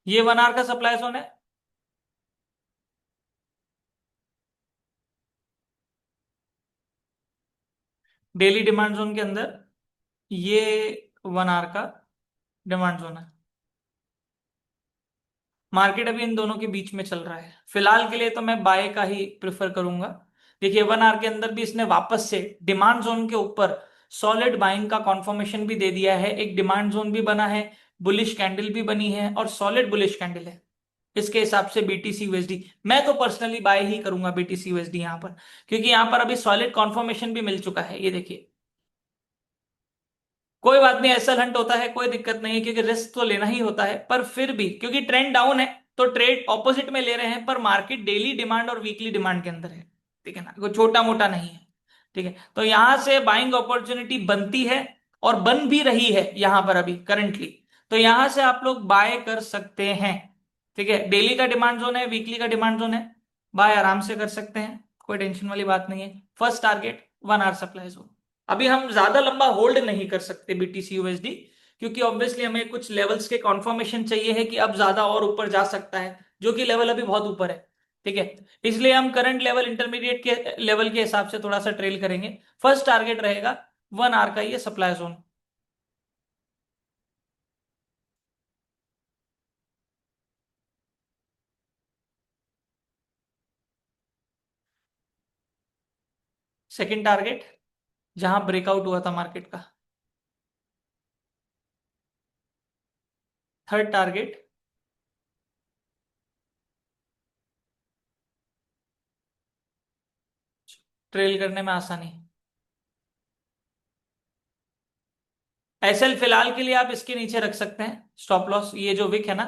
ये 1 आवर का सप्लाई जोन है। डेली डिमांड जोन के अंदर ये 1 आवर का डिमांड जोन है। मार्केट अभी इन दोनों के बीच में चल रहा है। फिलहाल के लिए तो मैं बाय का ही प्रेफर करूंगा। देखिए 1 आवर के अंदर भी इसने वापस से डिमांड जोन के ऊपर सॉलिड बाइंग का कॉन्फर्मेशन भी दे दिया है। एक डिमांड जोन भी बना है, बुलिश कैंडल भी बनी है और सॉलिड बुलिश कैंडल है। इसके हिसाब से बीटीसी यूएसडी मैं तो पर्सनली बाय ही करूंगा, बीटीसी यूएसडी यहां पर, क्योंकि यहां पर अभी सॉलिड कॉन्फर्मेशन भी मिल चुका है। ये देखिए, कोई बात नहीं, एसएल हंट होता है, कोई दिक्कत नहीं है, क्योंकि रिस्क तो लेना ही होता है। पर फिर भी क्योंकि ट्रेंड डाउन है तो ट्रेड ऑपोजिट में ले रहे हैं, पर मार्केट डेली डिमांड और वीकली डिमांड के अंदर है, ठीक है ना, कोई छोटा मोटा नहीं है। ठीक है, तो यहां से बाइंग अपॉर्चुनिटी बनती है और बन भी रही है यहां पर अभी करंटली। तो यहां से आप लोग बाय कर सकते हैं। ठीक है, डेली का डिमांड जोन है, वीकली का डिमांड जोन है, बाय आराम से कर सकते हैं, कोई टेंशन वाली बात नहीं है। First target 1 hour supply zone. अभी हम ज्यादा लंबा होल्ड नहीं कर सकते बीटीसी यूएसडी, क्योंकि ऑब्वियसली हमें कुछ लेवल्स के कॉन्फर्मेशन चाहिए है कि अब ज्यादा और ऊपर जा सकता है, जो कि लेवल अभी बहुत ऊपर है। ठीक है, इसलिए हम करंट लेवल इंटरमीडिएट के लेवल के हिसाब से थोड़ा सा ट्रेल करेंगे। फर्स्ट टारगेट रहेगा 1 आवर का ये सप्लाई जोन। सेकंड टारगेट जहां ब्रेकआउट हुआ था मार्केट का। थर्ड टारगेट ट्रेल करने में आसानी। एसएल फिलहाल के लिए आप इसके नीचे रख सकते हैं, स्टॉप लॉस ये जो विक है ना,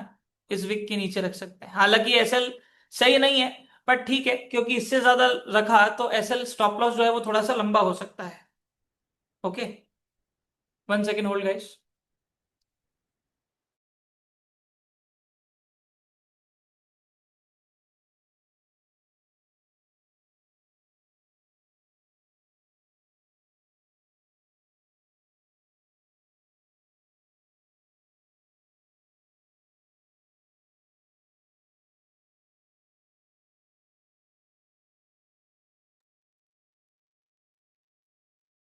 इस विक के नीचे रख सकते हैं। हालांकि एसएल सही नहीं है, पर ठीक है, क्योंकि इससे ज्यादा रखा तो एसएल स्टॉप लॉस जो है वो थोड़ा सा लंबा हो सकता है। Okay, 1 second hold guys.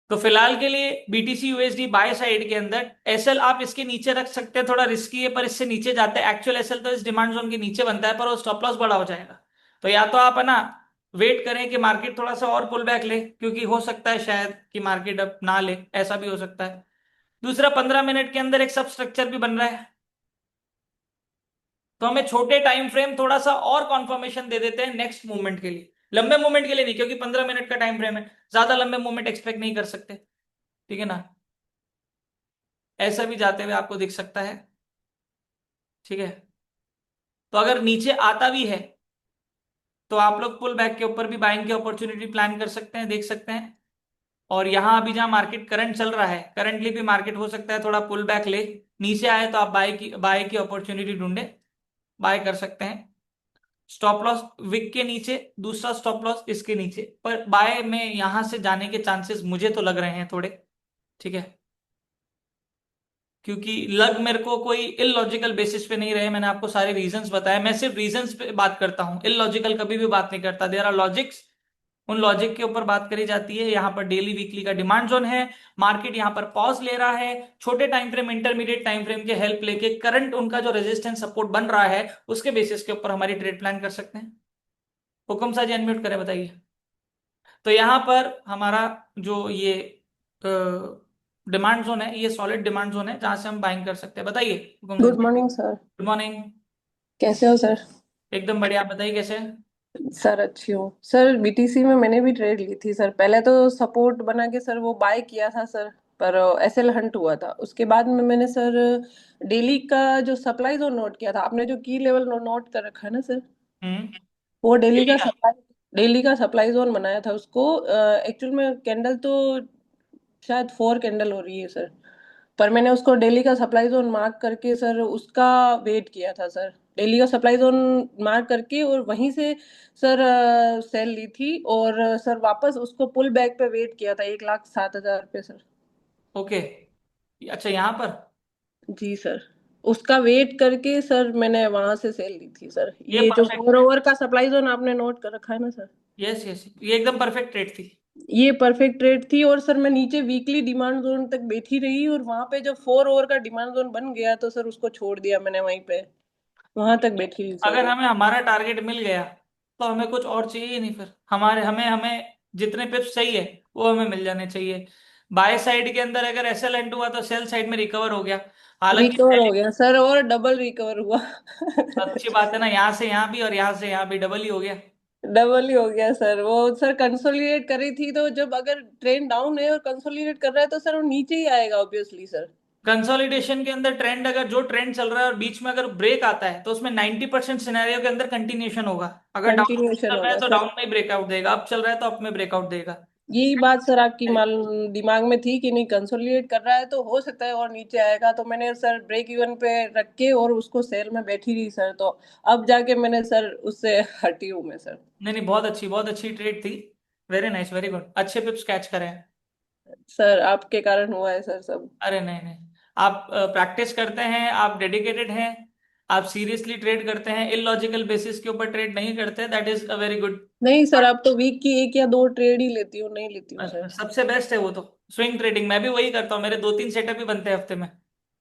तो फिलहाल के लिए बीटीसी यूएसडी बाय साइड के अंदर एसएल आप इसके नीचे रख सकते हैं, थोड़ा रिस्की है पर इससे नीचे जाते हैं। एक्चुअल एसएल तो इस डिमांड जोन के नीचे बनता है, पर वो स्टॉप लॉस बड़ा हो जाएगा। तो या तो आप है ना वेट करें कि मार्केट थोड़ा सा और पुल बैक ले, क्योंकि हो सकता है शायद कि मार्केट अब ना ले, ऐसा भी हो सकता है। दूसरा, 15 मिनट के अंदर एक सब स्ट्रक्चर भी बन रहा है, तो हमें छोटे टाइम फ्रेम थोड़ा सा और कॉन्फर्मेशन दे देते हैं नेक्स्ट मूवमेंट के लिए। लंबे मूवमेंट के लिए नहीं, क्योंकि 15 मिनट का टाइम फ्रेम है, ज्यादा लंबे मूवमेंट एक्सपेक्ट नहीं कर सकते। ठीक है ना, ऐसा भी जाते हुए आपको दिख सकता है। ठीक है, तो अगर नीचे आता भी है तो आप लोग पुल बैक के ऊपर भी बाइंग की अपॉर्चुनिटी प्लान कर सकते हैं, देख सकते हैं। और यहां अभी जहां मार्केट करंट चल रहा है, करंटली भी मार्केट हो सकता है थोड़ा पुल बैक ले, नीचे आए तो आप बाय की अपॉर्चुनिटी ढूंढे, बाय कर सकते हैं। स्टॉप लॉस विक के नीचे, दूसरा स्टॉप लॉस इसके नीचे, पर बाय में यहां से जाने के चांसेस मुझे तो लग रहे हैं थोड़े। ठीक है, क्योंकि लग मेरे को कोई इलॉजिकल बेसिस पे नहीं रहे। मैंने आपको सारे रीजंस बताए, मैं सिर्फ रीजंस पे बात करता हूं, इलॉजिकल कभी भी बात नहीं करता। देयर आर लॉजिक्स, उन लॉजिक के ऊपर बात करी जाती है। यहाँ पर डेली वीकली का डिमांड जोन है, मार्केट यहाँ पर पॉज ले रहा है, छोटे time frame intermediate time frame के हेल्प लेके करंट उनका जो रेजिस्टेंस सपोर्ट बन रहा है उसके बेसिस के ऊपर हमारी ट्रेड प्लान कर सकते हैं। हुक्म सा जी अनम्यूट करें, बताइए। तो यहाँ पर हमारा जो ये डिमांड जोन है, ये सॉलिड डिमांड जोन है जहां से हम बाइंग कर सकते हैं। बताइए हुक्म सा गुड जी। Morning sir. Good morning. कैसे हो सर? एकदम बढ़िया, आप बताइए कैसे हैं? सर अच्छी हूँ सर। बीटीसी में मैंने भी ट्रेड ली थी सर। पहले तो सपोर्ट बना के सर वो बाय किया था सर, पर एसएल हंट हुआ था। उसके बाद में मैंने सर डेली का जो सप्लाई जोन नोट किया था, आपने जो की लेवल नोट कर रखा है ना सर, हम्म। वो डेली डेली का का। सप्लाई, डेली का सप्लाई जोन बनाया था उसको। एक्चुअल में कैंडल तो शायद 4 कैंडल हो रही है सर, पर मैंने उसको डेली का सप्लाई जोन मार्क करके सर उसका वेट किया था सर। डेली का सप्लाई जोन मार्क करके और वहीं से सर सेल ली थी, और सर वापस उसको पुल बैक पे वेट किया था 1,07,000 पे सर। ओके, अच्छा यहाँ पर। जी सर, उसका वेट करके सर मैंने वहां से सेल ली थी सर। ये ये जो परफेक्ट। 4 ओवर का सप्लाई जोन आपने नोट कर रखा है ना सर, यस यस, ये एकदम परफेक्ट ट्रेड थी। ये परफेक्ट रेट थी। और सर मैं नीचे वीकली डिमांड जोन तक बैठी रही, और वहां पे जब 4 ओवर का डिमांड जोन बन गया तो सर उसको छोड़ दिया मैंने वहीं पे, वहां तक बैठी रही सर अगर मैं। हमें हमारा टारगेट मिल गया तो हमें कुछ और चाहिए ही नहीं फिर। हमारे हमें हमें जितने पिप्स चाहिए वो हमें मिल जाने चाहिए। बाय साइड के अंदर अगर एसएल एंड हुआ तो सेल साइड में रिकवर हो गया। हालांकि रिकवर हो गया सर, और डबल रिकवर हुआ। अच्छी बात है ना, यहाँ से यहाँ भी और यहाँ से यहाँ भी डबल ही हो गया। डबल ही हो गया सर। वो सर कंसोलिडेट कर रही थी, तो जब अगर ट्रेंड डाउन है और कंसोलिडेट कर रहा है तो सर वो नीचे ही आएगा ऑब्वियसली सर। कंसोलिडेशन के अंदर ट्रेंड, अगर जो ट्रेंड चल रहा है और बीच में अगर ब्रेक आता है तो उसमें 90% सिनेरियो के अंदर कंटिन्यूशन होगा। अगर डाउन कंटिन्यूएशन चल रहा है होगा तो सर। डाउन में ही ब्रेकआउट देगा, अप चल रहा है तो अप में ब्रेकआउट देगा। यही बात सर आपकी माल दिमाग में थी कि नहीं, कंसोलिडेट कर रहा है तो हो सकता है और नीचे आएगा, तो मैंने सर ब्रेक इवन पे रख के और उसको सेल में बैठी रही सर। तो अब जाके मैंने सर उससे हटी हूँ मैं सर। नहीं नहीं, बहुत अच्छी ट्रेड थी। वेरी नाइस, वेरी गुड, अच्छे पिप्स कैच करे हैं। सर आपके कारण हुआ है सर सब। अरे नहीं नहीं, आप प्रैक्टिस करते हैं, आप डेडिकेटेड हैं, आप सीरियसली ट्रेड करते हैं, इलॉजिकल बेसिस के ऊपर ट्रेड नहीं करते, that is a very good. नहीं सर, अब तो वीक की 1 या 2 ट्रेड ही लेती हूँ, नहीं लेती हूँ सर। सबसे बेस्ट है वो तो स्विंग ट्रेडिंग, मैं भी वही करता हूँ, मेरे 2-3 सेटअप ही बनते हैं हफ्ते में।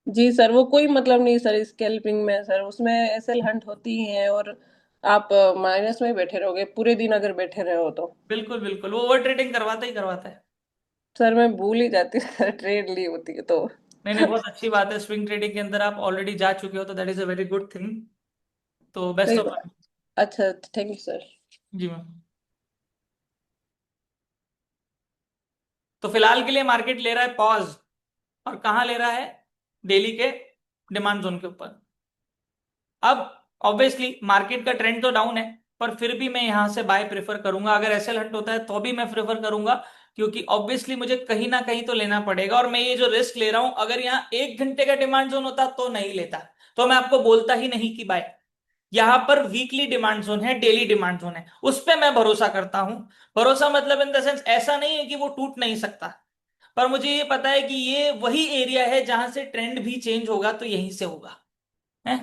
जी सर, वो कोई मतलब नहीं सर स्कैल्पिंग में सर, उसमें एसएल हंट होती है और आप माइनस में बैठे रहोगे पूरे दिन अगर बैठे रहे हो तो। बिल्कुल बिल्कुल, वो ओवर ट्रेडिंग करवाता ही करवाता है। सर मैं भूल ही जाती हूँ सर, ट्रेड ली होती है तो। नहीं नहीं, बहुत अच्छी बात है, स्विंग ट्रेडिंग के अंदर आप ऑलरेडी जा चुके हो तो that is a very good thing. तो बेस्ट नहीं, ऑफ लक। अच्छा, थैंक यू सर। जी मैम। तो फिलहाल के लिए मार्केट ले रहा है पॉज, और कहाँ ले रहा है? डेली के डिमांड जोन के ऊपर। अब ऑब्वियसली मार्केट का ट्रेंड तो डाउन है, पर फिर भी मैं यहां से बाय प्रेफर करूंगा, अगर एसएल हट होता है तो भी मैं प्रेफर करूंगा, क्योंकि ऑब्वियसली मुझे कहीं ना कहीं तो लेना पड़ेगा, और मैं ये जो रिस्क ले रहा हूं, अगर यहाँ 1 घंटे का डिमांड जोन होता तो नहीं लेता, तो मैं आपको बोलता ही नहीं कि बाय। यहां पर वीकली डिमांड जोन है, डेली डिमांड जोन है, उस पर मैं भरोसा करता हूं। भरोसा मतलब इन द सेंस ऐसा नहीं है कि वो टूट नहीं सकता, पर मुझे ये पता है कि ये वही एरिया है जहां से ट्रेंड भी चेंज होगा, तो यहीं से होगा है।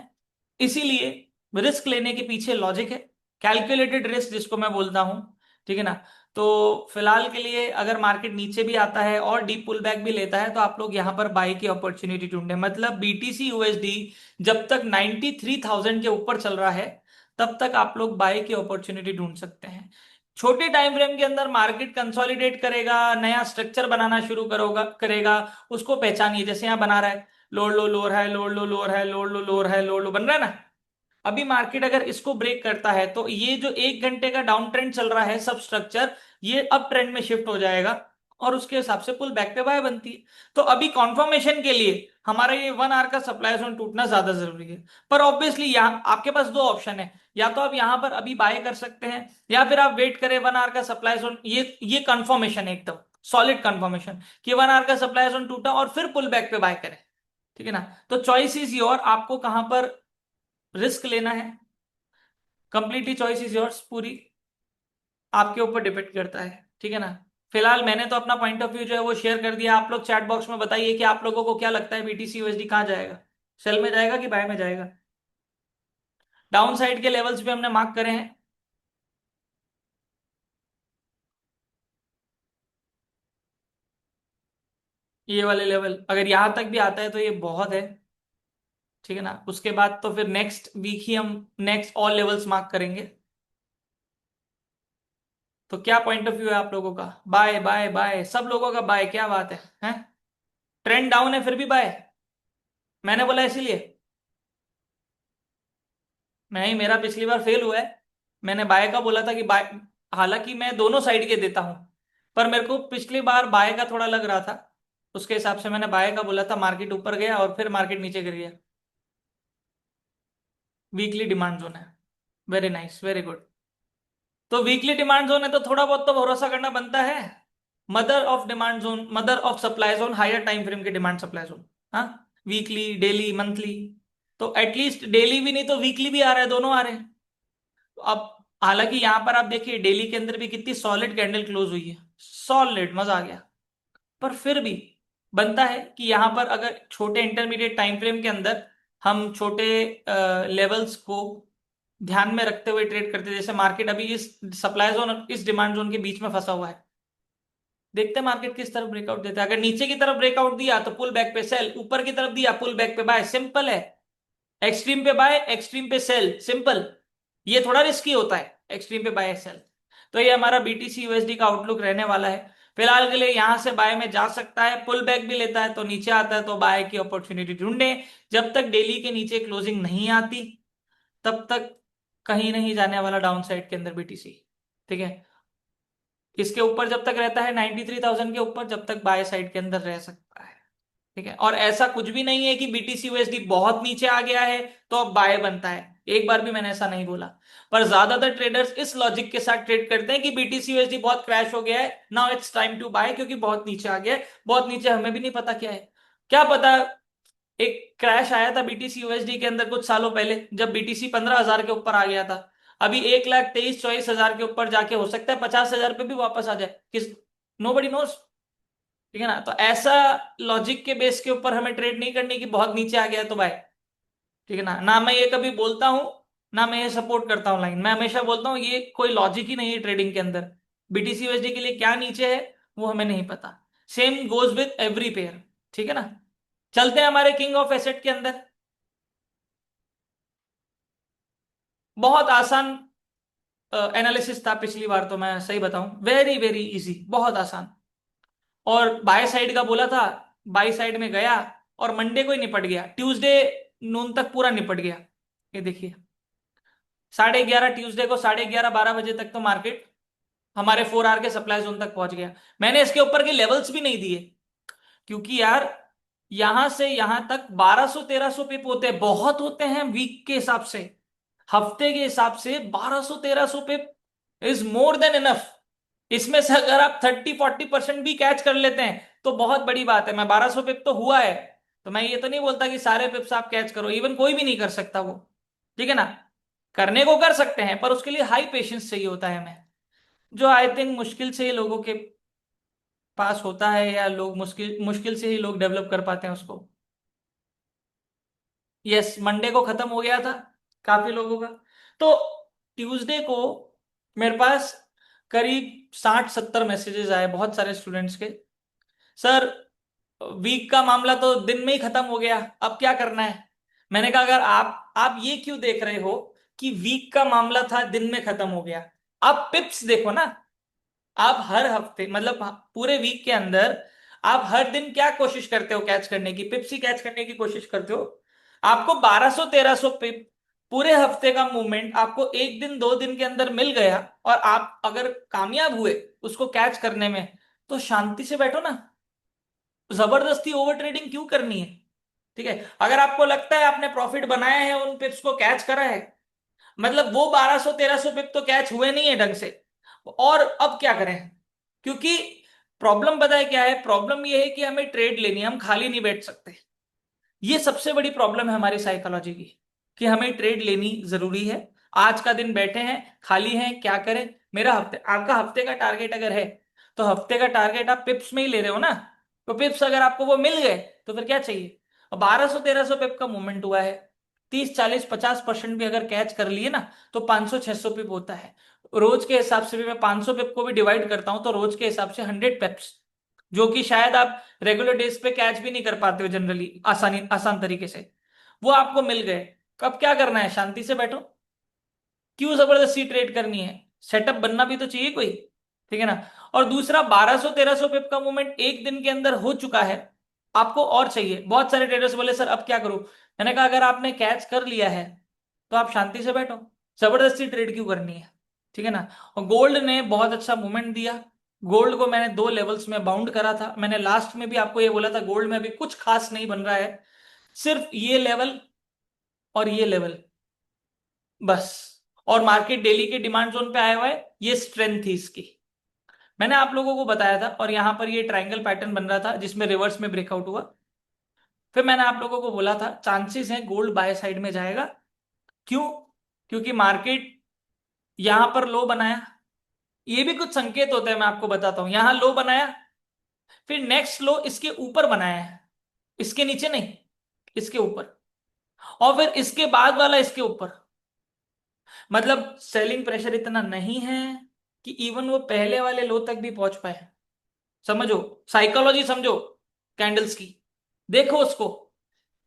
इसीलिए रिस्क लेने के पीछे लॉजिक है, कैलकुलेटेड रिस्क जिसको मैं बोलता हूं, ठीक है ना। तो फिलहाल के लिए अगर मार्केट नीचे भी आता है और डीप पुल बैक भी लेता है, तो आप लोग यहां पर बाई की अपॉर्चुनिटी ढूंढे, मतलब बीटीसी यूएसडी जब तक 93,000 के ऊपर चल रहा है, तब तक आप लोग बाई की अपॉर्चुनिटी ढूंढ सकते हैं। छोटे टाइम फ्रेम के अंदर मार्केट कंसोलिडेट करेगा, नया स्ट्रक्चर बनाना शुरू करेगा, उसको पहचानिए, जैसे यहां बना रहा है, लोड लो लोअर है, लोड लो लोअर है, लोड लो लोअर है, लोड लो, बन रहा है ना। अभी मार्केट अगर इसको ब्रेक करता है, तो ये जो 1 घंटे का डाउन ट्रेंड चल रहा है सब स्ट्रक्चर, ये अप ट्रेंड में शिफ्ट हो जाएगा, और उसके हिसाब से पुल बैक पे बाय बनती है। तो अभी कॉन्फर्मेशन के लिए हमारा ये 1 आवर का सप्लाई जोन टूटना ज्यादा जरूरी है। पर ऑब्वियसली यहाँ आपके पास 2 ऑप्शन है, या तो आप यहां पर अभी बाय कर सकते हैं, या फिर आप वेट करें 1 आवर का सप्लाई जोन, ये कंफर्मेशन है एकदम सॉलिड कंफर्मेशन कि 1 आवर का सप्लाई जोन टूटा, और फिर पुल बैक पे बाय करें, ठीक है ना। तो चॉइस इज योर, आपको कहां पर रिस्क लेना है, कंप्लीटली चॉइस इज योर्स, पूरी आपके ऊपर डिपेंड करता है, ठीक है ना। फिलहाल मैंने तो अपना पॉइंट ऑफ व्यू जो है वो शेयर कर दिया, आप लोग चैट बॉक्स में बताइए कि आप लोगों को क्या लगता है बीटीसी यूएसडी कहाँ जाएगा, सेल में जाएगा कि बाय में जाएगा। डाउन साइड के लेवल्स भी हमने मार्क करे हैं। ये वाले लेवल अगर यहां तक भी आता है तो ये बहुत है, ठीक है ना। उसके बाद तो फिर नेक्स्ट वीक ही हम नेक्स्ट ऑल लेवल्स मार्क करेंगे। तो क्या पॉइंट ऑफ व्यू है आप लोगों का? बाय बाय बाय, सब लोगों का बाय, क्या बात है हैं? ट्रेंड डाउन है फिर भी बाय, मैंने बोला इसीलिए नहीं, मेरा पिछली बार फेल हुआ है। मैंने बाय का बोला था कि बाय, हालांकि मैं दोनों साइड के देता हूं, पर मेरे को पिछली बार बाय का थोड़ा लग रहा था, उसके हिसाब से मैंने बाय का बोला था, मार्केट ऊपर गया और फिर मार्केट नीचे गिर गया। वीकली डिमांड जोन है, वेरी नाइस, वेरी गुड। तो वीकली डिमांड जोन है तो थोड़ा बहुत तो भरोसा करना बनता है। Mother of demand zone, mother of supply zone, higher time frame के डिमांड सप्लाई जोन, हाँ, वीकली डेली मंथली, तो एटलीस्ट डेली भी नहीं तो वीकली भी आ रहा है, दोनों आ रहे हैं। तो अब हालांकि यहां पर आप देखिए डेली के अंदर भी कितनी सॉलिड कैंडल क्लोज हुई है, सॉलिड, मजा आ गया। पर फिर भी बनता है कि यहां पर अगर छोटे इंटरमीडिएट टाइम फ्रेम के अंदर हम छोटे लेवल्स को ध्यान में रखते हुए ट्रेड करते हैं, जैसे मार्केट अभी इस सप्लाई जोन और इस डिमांड जोन के बीच में फंसा हुआ है, देखते हैं मार्केट किस तरफ ब्रेकआउट देता है। अगर नीचे की तरफ ब्रेकआउट दिया तो पुल बैक पे सेल, ऊपर की तरफ दिया पुल बैक पे बाय, सिंपल है। एक्सट्रीम पे बाय, एक्सट्रीम पे सेल, सिंपल। ये थोड़ा रिस्की होता है एक्सट्रीम पे बाय सेल। तो ये हमारा बीटीसी यूएसडी का आउटलुक रहने वाला है। फिलहाल के लिए यहां से बाय में जा सकता है, पुल बैक भी लेता है तो नीचे आता है तो बाय की अपॉर्चुनिटी ढूंढे। जब तक डेली के नीचे क्लोजिंग नहीं आती, तब तक कहीं नहीं जाने वाला डाउन साइड के अंदर बीटीसी, ठीक है। इसके ऊपर जब तक रहता है 93,000 के ऊपर, जब तक बाय साइड के अंदर रह सकता है, ठीक है। और ऐसा कुछ भी नहीं है कि बीटीसी यूएसडी बहुत नीचे आ गया है तो अब बाय बनता है, एक बार भी मैंने ऐसा नहीं बोला। पर ज्यादातर ट्रेडर्स इस लॉजिक के साथ ट्रेड करते हैं कि बीटीसी यूएसडी बहुत क्रैश हो गया है, now it's time to buy, क्योंकि बहुत नीचे आ गया है। बहुत नीचे हमें भी नहीं पता क्या है, क्या पता। एक क्रैश आया था बीटीसी यूएसडी के अंदर कुछ सालों पहले, जब बीटीसी 15,000 के ऊपर आ गया था। अभी 1,23,24,000 के ऊपर जाके हो सकता है 50,000 पे भी वापस आ जाए, किस, नो बडी नोस। ठीक है ना। तो ऐसा लॉजिक के बेस के ऊपर हमें ट्रेड नहीं करनी कि बहुत नीचे आ गया तो बाय। ठीक है ना। ना मैं ये कभी बोलता हूं, ना मैं ये सपोर्ट करता हूं लाइन। मैं हमेशा बोलता हूं ये कोई लॉजिक ही नहीं है ट्रेडिंग के अंदर। बीटीसी यूएसडी के लिए क्या नीचे है वो हमें नहीं पता। Same goes with every pair. ठीक है ना। चलते हैं हमारे किंग ऑफ एसेट के अंदर। बहुत आसान एनालिसिस था पिछली बार, तो मैं सही बताऊं वेरी वेरी इजी, बहुत आसान। और बाय साइड का बोला था, बाय साइड में गया और मंडे को ही निपट गया, ट्यूसडे नून तक पूरा निपट गया। ये देखिए 11:30 ट्यूसडे को 11:30-12 बजे तक तो मार्केट हमारे 4 आवर के सप्लाई जोन तक पहुंच गया। मैंने इसके ऊपर के लेवल्स भी नहीं दिए, क्योंकि यार यहां से यहां तक 1200-1300 पिप होते हैं, बहुत होते हैं वीक के हिसाब से। हफ्ते के हिसाब से 1200-1300 पिप इज मोर देन इनफ। इसमें से अगर आप 30-40% भी कैच कर लेते हैं तो बहुत बड़ी बात है। मैं 1200 पिप तो हुआ है, तो मैं ये तो नहीं बोलता कि सारे पिप्स आप कैच करो, इवन कोई भी नहीं कर सकता वो। ठीक है ना। करने को कर सकते हैं, पर उसके लिए हाई पेशेंस चाहिए होता है हमें, जो आई थिंक मुश्किल से ही लोगों के पास होता है, या लोग मुश्किल मुश्किल से ही लोग डेवलप कर पाते हैं उसको। यस, मंडे को खत्म हो गया था काफी लोगों का। तो ट्यूसडे को मेरे पास करीब 60-70 मैसेजेस आए बहुत सारे स्टूडेंट्स के। सर वीक का मामला तो दिन में ही खत्म हो गया, अब क्या करना है। मैंने कहा अगर आप ये क्यों देख रहे हो कि वीक का मामला था दिन में खत्म हो गया, आप पिप्स देखो ना। आप हर हफ्ते मतलब पूरे वीक के अंदर आप हर दिन क्या कोशिश करते हो कैच करने की, पिप्स ही कैच करने की कोशिश करते हो। आपको 1200-1300 पिप पूरे हफ्ते का मूवमेंट आपको एक दिन 2 दिन के अंदर मिल गया, और आप अगर कामयाब हुए उसको कैच करने में, तो शांति से बैठो ना। जबरदस्ती ओवर ट्रेडिंग क्यों करनी है। ठीक है। अगर आपको लगता है आपने प्रॉफिट बनाया है, उन पिप्स को कैच करा है, मतलब वो 1200-1300 पिप तो कैच हुए नहीं है ढंग से, और अब क्या करें। क्योंकि प्रॉब्लम पता है क्या है, प्रॉब्लम ये है कि हमें ट्रेड लेनी है, हम खाली नहीं बैठ सकते। ये सबसे बड़ी प्रॉब्लम है हमारी साइकोलॉजी की, कि हमें ट्रेड लेनी जरूरी है। आज का दिन बैठे हैं, खाली हैं, क्या करें। मेरा हफ्ते आपका हफ्ते का टारगेट अगर है, तो हफ्ते का टारगेट आप पिप्स में ही ले रहे हो ना। तो पिप्स अगर आपको वो मिल गए तो फिर क्या चाहिए। 1200-1300 पिप का मूवमेंट हुआ है, 30-40-50% भी अगर कैच कर लिए ना, तो 500-600 पिप होता है। रोज के हिसाब से भी मैं 500 पिप को भी डिवाइड करता हूं, तो रोज के हिसाब से 100 पिप्स, जो कि शायद आप रेगुलर डेज पे कैच भी नहीं कर पाते हो जनरली आसान तरीके से, वो आपको मिल गए। कब क्या करना है, शांति से बैठो। क्यों जबरदस्ती ट्रेड करनी है, सेटअप बनना भी तो चाहिए कोई। ठीक है ना। और दूसरा 1200-1300 पिप का मूवमेंट एक दिन के अंदर हो चुका है, आपको और चाहिए। बहुत सारे ट्रेडर्स बोले सर अब क्या करूं। मैंने कहा अगर आपने कैच कर लिया है तो आप शांति से बैठो, जबरदस्ती ट्रेड क्यों करनी है। ठीक है ना। और गोल्ड ने बहुत अच्छा मूवमेंट दिया। गोल्ड को मैंने 2 लेवल्स में बाउंड करा था, मैंने लास्ट में भी आपको ये बोला था गोल्ड में अभी कुछ खास नहीं बन रहा है, सिर्फ ये लेवल और ये लेवल बस। और मार्केट डेली के डिमांड जोन पे आया हुआ है, ये स्ट्रेंथ थी इसकी, मैंने आप लोगों को बताया था। और यहां पर ये ट्रायंगल पैटर्न बन रहा था जिसमें रिवर्स में ब्रेकआउट हुआ। फिर मैंने आप लोगों को बोला था चांसेस हैं गोल्ड बाय साइड में जाएगा। क्यों, क्योंकि मार्केट यहां पर लो बनाया, ये भी कुछ संकेत होते हैं मैं आपको बताता हूं। यहां लो बनाया, फिर नेक्स्ट लो इसके ऊपर बनाया है, इसके नीचे नहीं, इसके ऊपर, और फिर इसके बाद वाला इसके ऊपर। मतलब सेलिंग प्रेशर इतना नहीं है कि इवन वो पहले वाले लो तक भी पहुंच पाए। समझो, साइकोलॉजी समझो कैंडल्स की, देखो उसको।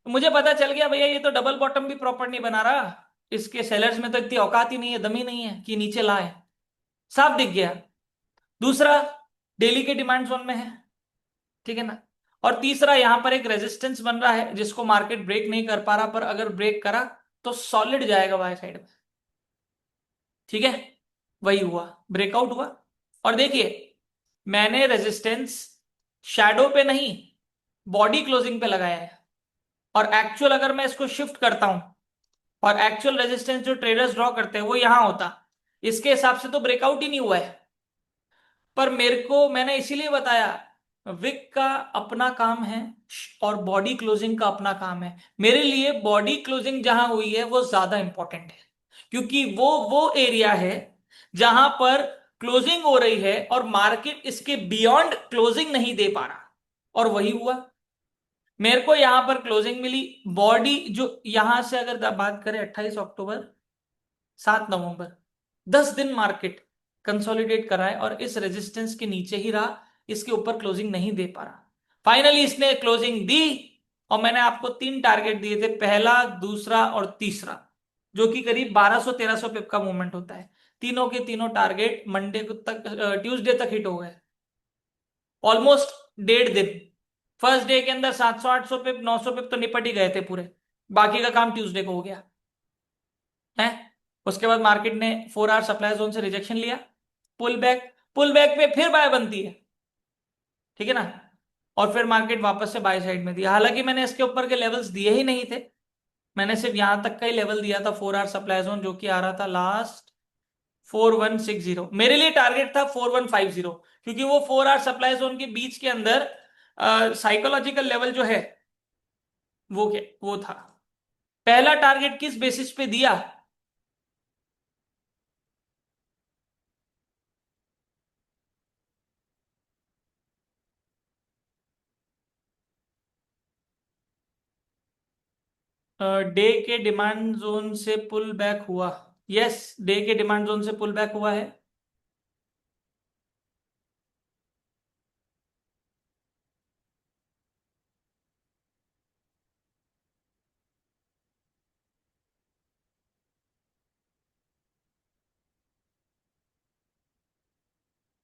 मुझे पता चल गया भैया ये तो डबल बॉटम भी प्रॉपर नहीं बना रहा, इसके सेलर्स में तो इतनी औकात ही नहीं है, दम ही नहीं है कि नीचे लाए। साफ दिख गया। दूसरा, डेली के डिमांड जोन में है। ठीक है ना। और तीसरा, यहां पर एक रेजिस्टेंस बन रहा है जिसको मार्केट ब्रेक नहीं कर पा रहा, पर अगर ब्रेक करा तो सॉलिड जाएगा बाय साइड में। ठीक है। वही हुआ, ब्रेकआउट हुआ। और देखिए मैंने रेजिस्टेंस शैडो पे नहीं, बॉडी क्लोजिंग पे लगाया है। और एक्चुअल अगर मैं इसको शिफ्ट करता हूं, और एक्चुअल रेजिस्टेंस जो ट्रेडर्स ड्रॉ करते हैं वो यहां होता, इसके हिसाब से तो ब्रेकआउट ही नहीं हुआ है। पर मेरे को, मैंने इसीलिए बताया, विक का अपना काम है और बॉडी क्लोजिंग का अपना काम है। मेरे लिए बॉडी क्लोजिंग जहां हुई है वो ज्यादा इंपॉर्टेंट है, क्योंकि वो एरिया है जहां पर क्लोजिंग हो रही है और मार्केट इसके बियॉन्ड क्लोजिंग नहीं दे पा रहा। और वही हुआ। मेरे को यहां पर क्लोजिंग मिली, बॉडी जो यहां से अगर बात करें 28 अक्टूबर, 7 नवंबर, 10 दिन मार्केट कंसोलिडेट करा है और इस रेजिस्टेंस के नीचे ही रहा, इसके ऊपर क्लोजिंग नहीं दे पा रहा। फाइनली इसने क्लोजिंग दी और मैंने आपको 3 टारगेट दिए थे, पहला, दूसरा और तीसरा, जो कि करीब 1200-1300 पिप का मूवमेंट होता है। तीनों के तीनों टारगेट मंडे को तक, ट्यूसडे तक हिट हो गए, ऑलमोस्ट 1.5 दिन। फर्स्ट डे के अंदर 700-800 पिप, 900 पिप तो निपट ही गए थे पूरे, बाकी का काम ट्यूसडे को हो गया है। उसके बाद मार्केट ने 4 आवर सप्लाई जोन से रिजेक्शन लिया, पुल बैक पे फिर बाय बनती है, ठीक है ना, और फिर मार्केट वापस से बाय साइड में दिया। हालांकि मैंने इसके ऊपर के लेवल्स दिए ही नहीं थे, मैंने सिर्फ यहां तक का ही लेवल दिया था, 4 आवर सप्लाई जोन, जो कि आ रहा था लास्ट 4160। मेरे लिए टारगेट था 4150, क्योंकि वो 4 आवर सप्लाई जोन के बीच के अंदर साइकोलॉजिकल लेवल जो है वो क्या वो था। पहला टारगेट किस बेसिस पे दिया? डे के डिमांड जोन से पुल बैक हुआ। यस, डे के डिमांड जोन से पुल बैक हुआ है।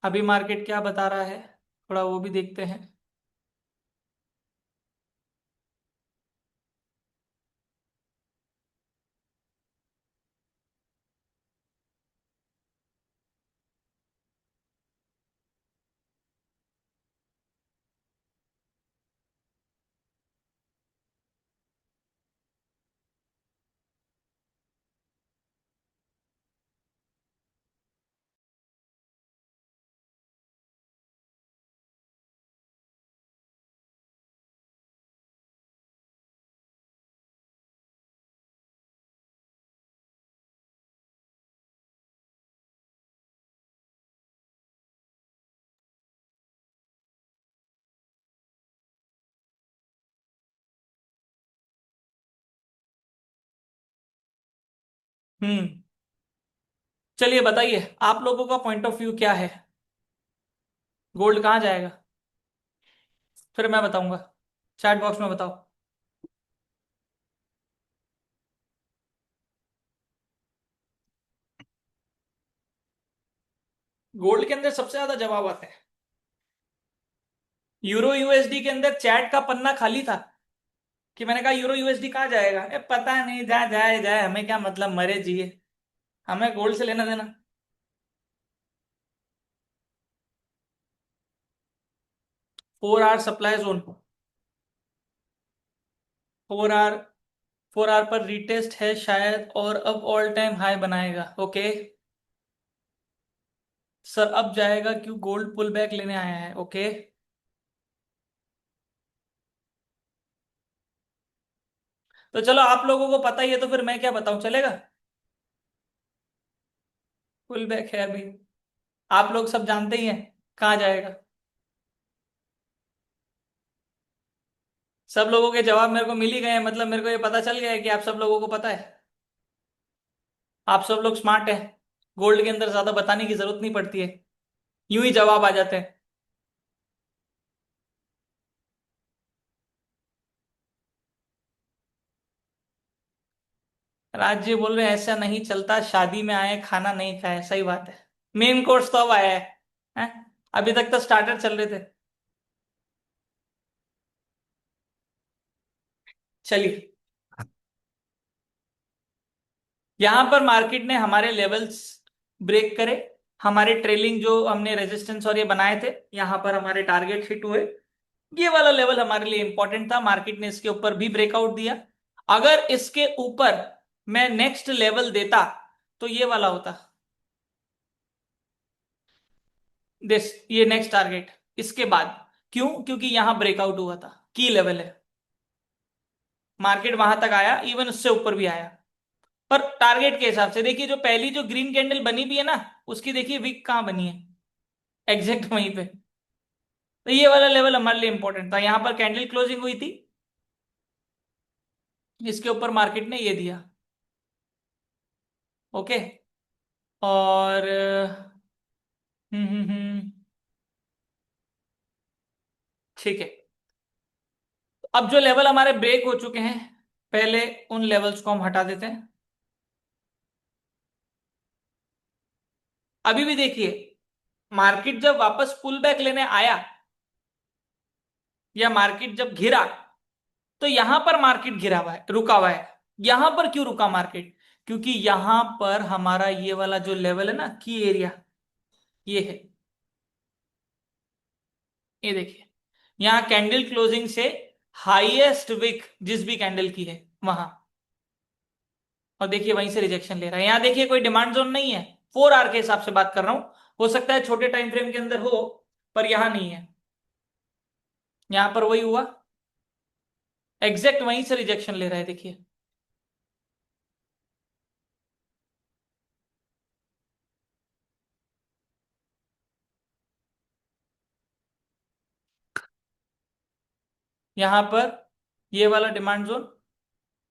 अभी मार्केट क्या बता रहा है, थोड़ा वो भी देखते हैं। हम्म। चलिए बताइए आप लोगों का पॉइंट ऑफ व्यू क्या है, गोल्ड कहाँ जाएगा? फिर मैं बताऊंगा, चैट बॉक्स में बताओ। गोल्ड के अंदर सबसे ज्यादा जवाब आता है। यूरो यूएसडी के अंदर चैट का पन्ना खाली था कि मैंने कहा यूरो यूएसडी कहाँ जाएगा, पता नहीं, जा जाए जाए, हमें क्या मतलब, मरे जिए, हमें गोल्ड से लेना देना। 4 hour supply zone, 4 hour, 4 hour पर रीटेस्ट है शायद, और अब ऑल टाइम हाई बनाएगा। ओके सर, अब जाएगा क्यों, गोल्ड पुल बैक लेने आया है। ओके, तो चलो आप लोगों को पता ही है तो फिर मैं क्या बताऊं, चलेगा? पुल बैक है अभी, आप लोग सब जानते ही हैं कहाँ जाएगा। सब लोगों के जवाब मेरे को मिल ही गए हैं, मतलब मेरे को ये पता चल गया है कि आप सब लोगों को पता है, आप सब लोग स्मार्ट हैं, गोल्ड के अंदर ज्यादा बताने की जरूरत नहीं पड़ती है, यूं ही जवाब आ जाते हैं। राज जी बोल रहे हैं ऐसा नहीं चलता, शादी में आए खाना नहीं खाए, सही बात है, मेन कोर्स तो अब आया है? अभी तक तो स्टार्टर चल रहे थे। चलिए, यहां पर मार्केट ने हमारे लेवल्स ब्रेक करे, हमारे ट्रेलिंग जो हमने रेजिस्टेंस और ये बनाए थे, यहां पर हमारे टारगेट हिट हुए। ये वाला लेवल हमारे लिए इंपॉर्टेंट था, मार्केट ने इसके ऊपर भी ब्रेकआउट दिया। अगर इसके ऊपर मैं नेक्स्ट लेवल देता तो ये वाला होता, दिस, ये नेक्स्ट टारगेट। इसके बाद क्यों, क्योंकि यहां ब्रेकआउट हुआ था, की लेवल है, मार्केट वहां तक आया, इवन उससे ऊपर भी आया। पर टारगेट के हिसाब से देखिए, जो पहली जो ग्रीन कैंडल बनी भी है ना, उसकी देखिए विक कहां बनी है, एग्जैक्ट वहीं पे। तो ये वाला लेवल हमारे लिए इंपॉर्टेंट था। यहां पर कैंडल क्लोजिंग हुई थी, इसके ऊपर मार्केट ने ये दिया। ओके। और ठीक है। अब जो लेवल हमारे ब्रेक हो चुके हैं, पहले उन लेवल्स को हम हटा देते हैं। अभी भी देखिए, मार्केट जब वापस पुल बैक लेने आया या मार्केट जब घिरा, तो यहां पर मार्केट घिरा हुआ है, रुका हुआ है। यहां पर क्यों रुका मार्केट? क्योंकि यहां पर हमारा ये वाला जो लेवल है ना, की एरिया, ये है। ये देखिए, यहां कैंडल क्लोजिंग से हाईएस्ट विक जिस भी कैंडल की है वहां, और देखिए वहीं से रिजेक्शन ले रहा है। यहां देखिए कोई डिमांड जोन नहीं है, 4 आवर के हिसाब से बात कर रहा हूं। हो सकता है छोटे टाइम फ्रेम के अंदर हो, पर यहां नहीं है। यहां पर वही हुआ, एग्जैक्ट वहीं से रिजेक्शन ले रहा है, देखिए। यहां पर ये वाला डिमांड जोन,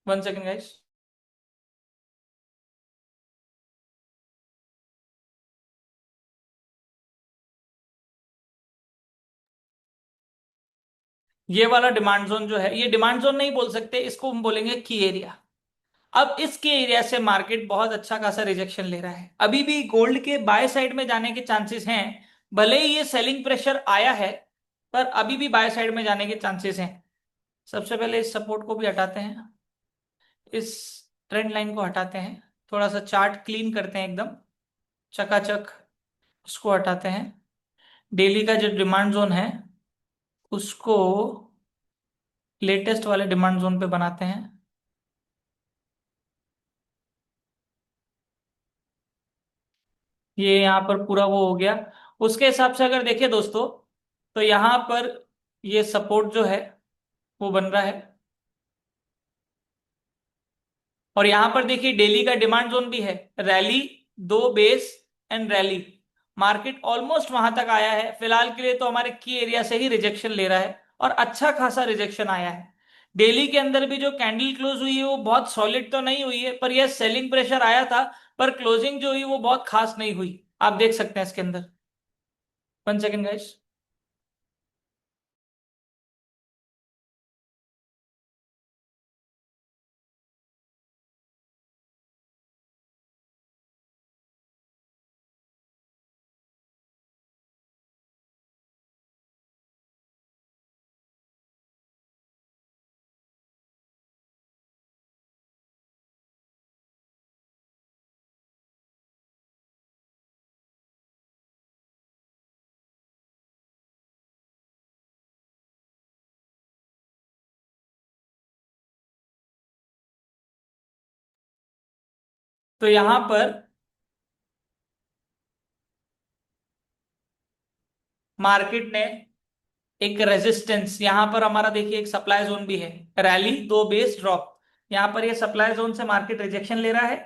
1 सेकेंड गाइस। ये वाला डिमांड जोन जो है, ये डिमांड जोन नहीं बोल सकते इसको, हम बोलेंगे की एरिया। अब इस की एरिया से मार्केट बहुत अच्छा खासा रिजेक्शन ले रहा है। अभी भी गोल्ड के बाय साइड में जाने के चांसेस हैं, भले ही ये सेलिंग प्रेशर आया है, पर अभी भी बाय साइड में जाने के चांसेस हैं। सबसे पहले इस सपोर्ट को भी हटाते हैं, इस ट्रेंड लाइन को हटाते हैं, थोड़ा सा चार्ट क्लीन करते हैं एकदम चकाचक, उसको हटाते हैं। डेली का जो डिमांड जोन है उसको लेटेस्ट वाले डिमांड जोन पे बनाते हैं। ये यहाँ पर पूरा वो हो गया। उसके हिसाब से अगर देखें दोस्तों, तो यहाँ पर ये सपोर्ट जो है वो बन रहा है, और यहां पर देखिए डेली का डिमांड जोन भी है, rally, 2 base and rally. Market almost वहां तक आया है। फिलहाल के लिए तो हमारे की एरिया से ही रिजेक्शन ले रहा है, और अच्छा खासा रिजेक्शन आया है। डेली के अंदर भी जो कैंडल क्लोज हुई है वो बहुत सॉलिड तो नहीं हुई है, पर यह सेलिंग प्रेशर आया था, पर क्लोजिंग जो हुई वो बहुत खास नहीं हुई। आप देख सकते हैं इसके अंदर। 1 सेकेंड गाइस। तो यहां पर मार्केट ने एक रेजिस्टेंस, यहां पर हमारा देखिए एक सप्लाई जोन भी है, रैली, 2 बेस, ड्रॉप। यहां पर ये सप्लाई जोन से मार्केट रिजेक्शन ले रहा है,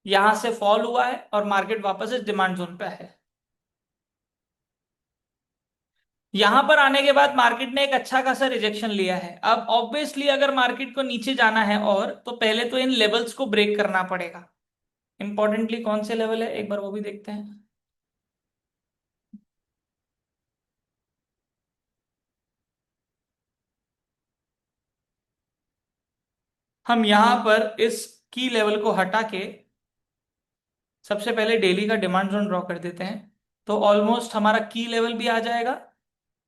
यहां से फॉल हुआ है, और मार्केट वापस इस डिमांड जोन पे है। यहां पर आने के बाद मार्केट ने एक अच्छा खासा रिजेक्शन लिया है। अब ऑब्वियसली अगर मार्केट को नीचे जाना है, और तो पहले तो इन लेवल्स को ब्रेक करना पड़ेगा। इंपॉर्टेंटली कौन से लेवल है एक बार वो भी देखते हैं। हम यहां पर इस की लेवल को हटा के सबसे पहले डेली का डिमांड जोन ड्रॉ कर देते हैं, तो ऑलमोस्ट हमारा की लेवल भी आ जाएगा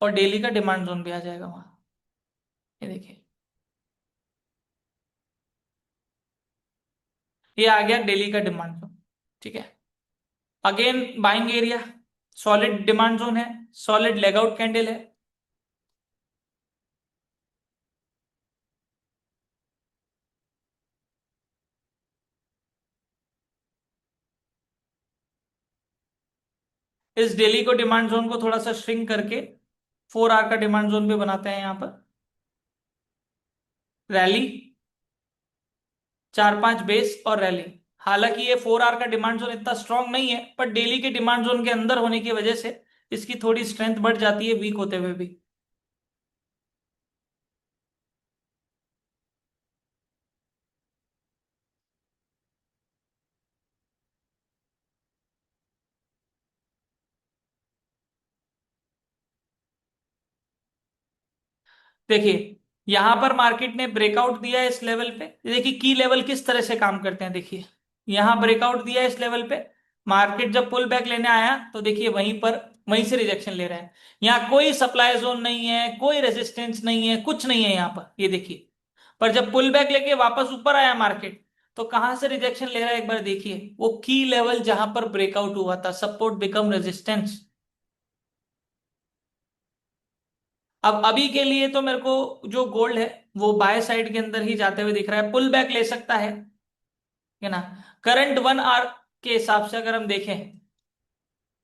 और डेली का डिमांड जोन भी आ जाएगा वहां। ये देखिए, ये आ गया डेली का डिमांड जोन। ठीक है। Again buying area, solid demand zone है, सॉलिड लेग आउट कैंडल है। इस डेली को डिमांड जोन को थोड़ा सा श्रिंक करके 4 आवर का डिमांड जोन भी बनाते हैं यहां पर। रैली, 4 5 बेस और रैली। हालांकि ये 4 आवर का डिमांड जोन इतना स्ट्रांग नहीं है, पर डेली के डिमांड जोन के अंदर होने की वजह से इसकी थोड़ी स्ट्रेंथ बढ़ जाती है वीक होते हुए भी। देखिए यहां पर मार्केट ने ब्रेकआउट दिया है इस लेवल पे। देखिए की लेवल किस तरह से काम करते हैं। देखिए यहां ब्रेकआउट दिया है इस लेवल पे, मार्केट जब पुल बैक लेने आया तो देखिए वहीं पर वहीं से रिजेक्शन ले रहे हैं। यहाँ कोई सप्लाई जोन नहीं है, कोई रेजिस्टेंस नहीं है, कुछ नहीं है यहाँ पर, ये देखिए। पर जब पुल बैक लेके वापस ऊपर आया मार्केट, तो कहां से रिजेक्शन ले रहा है एक बार देखिए। वो की लेवल जहां पर ब्रेकआउट हुआ था, सपोर्ट बिकम रेजिस्टेंस। अब अभी के लिए तो मेरे को जो गोल्ड है वो बाय साइड के अंदर ही जाते हुए दिख रहा है, पुल बैक ले सकता है ना। करंट 1 आवर के हिसाब से अगर हम देखें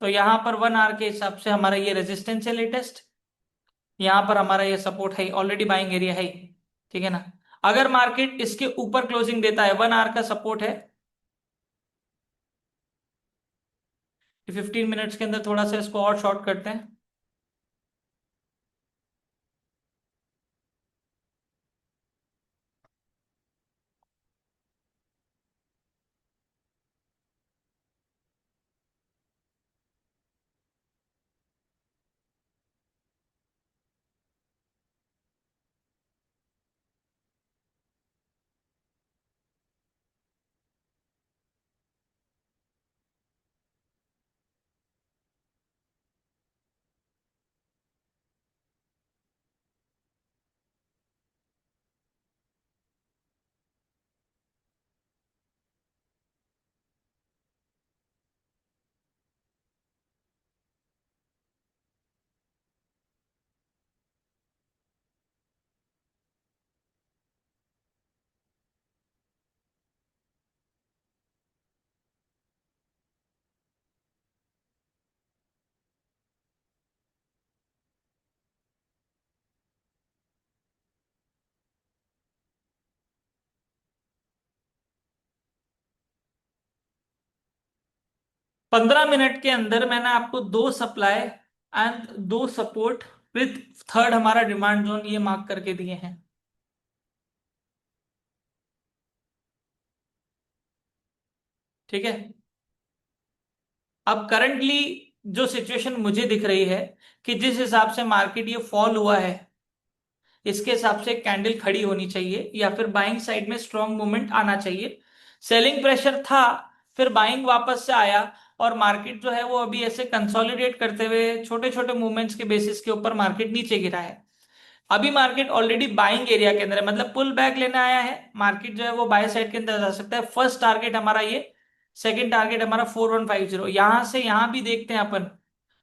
तो यहां पर 1 आवर के हिसाब से हमारा ये रेजिस्टेंस है लेटेस्ट, यहां पर हमारा ये सपोर्ट है, ऑलरेडी बाइंग एरिया है, ठीक है ना। अगर मार्केट इसके ऊपर क्लोजिंग देता है, 1 आवर का सपोर्ट है, 15 मिनट्स के अंदर थोड़ा सा इसको और शॉर्ट करते हैं। 15 मिनट के अंदर मैंने आपको 2 supply and 2 support with third हमारा डिमांड जोन ये मार्क करके दिए हैं, ठीक है। अब करंटली जो सिचुएशन मुझे दिख रही है कि जिस हिसाब से मार्केट ये फॉल हुआ है, इसके हिसाब से कैंडल खड़ी होनी चाहिए या फिर बाइंग साइड में स्ट्रॉन्ग मूवमेंट आना चाहिए। सेलिंग प्रेशर था, फिर बाइंग वापस से आया, और मार्केट जो है वो अभी ऐसे कंसोलिडेट करते हुए छोटे छोटे मूवमेंट्स के बेसिस के ऊपर मार्केट नीचे गिरा है। अभी मार्केट ऑलरेडी बाइंग एरिया के अंदर है, मतलब पुल बैक लेने आया है मार्केट, जो है वो बाय साइड के अंदर जा सकता है। फर्स्ट टारगेट हमारा ये, सेकंड टारगेट हमारा 4150, यहां से यहां भी देखते हैं अपन,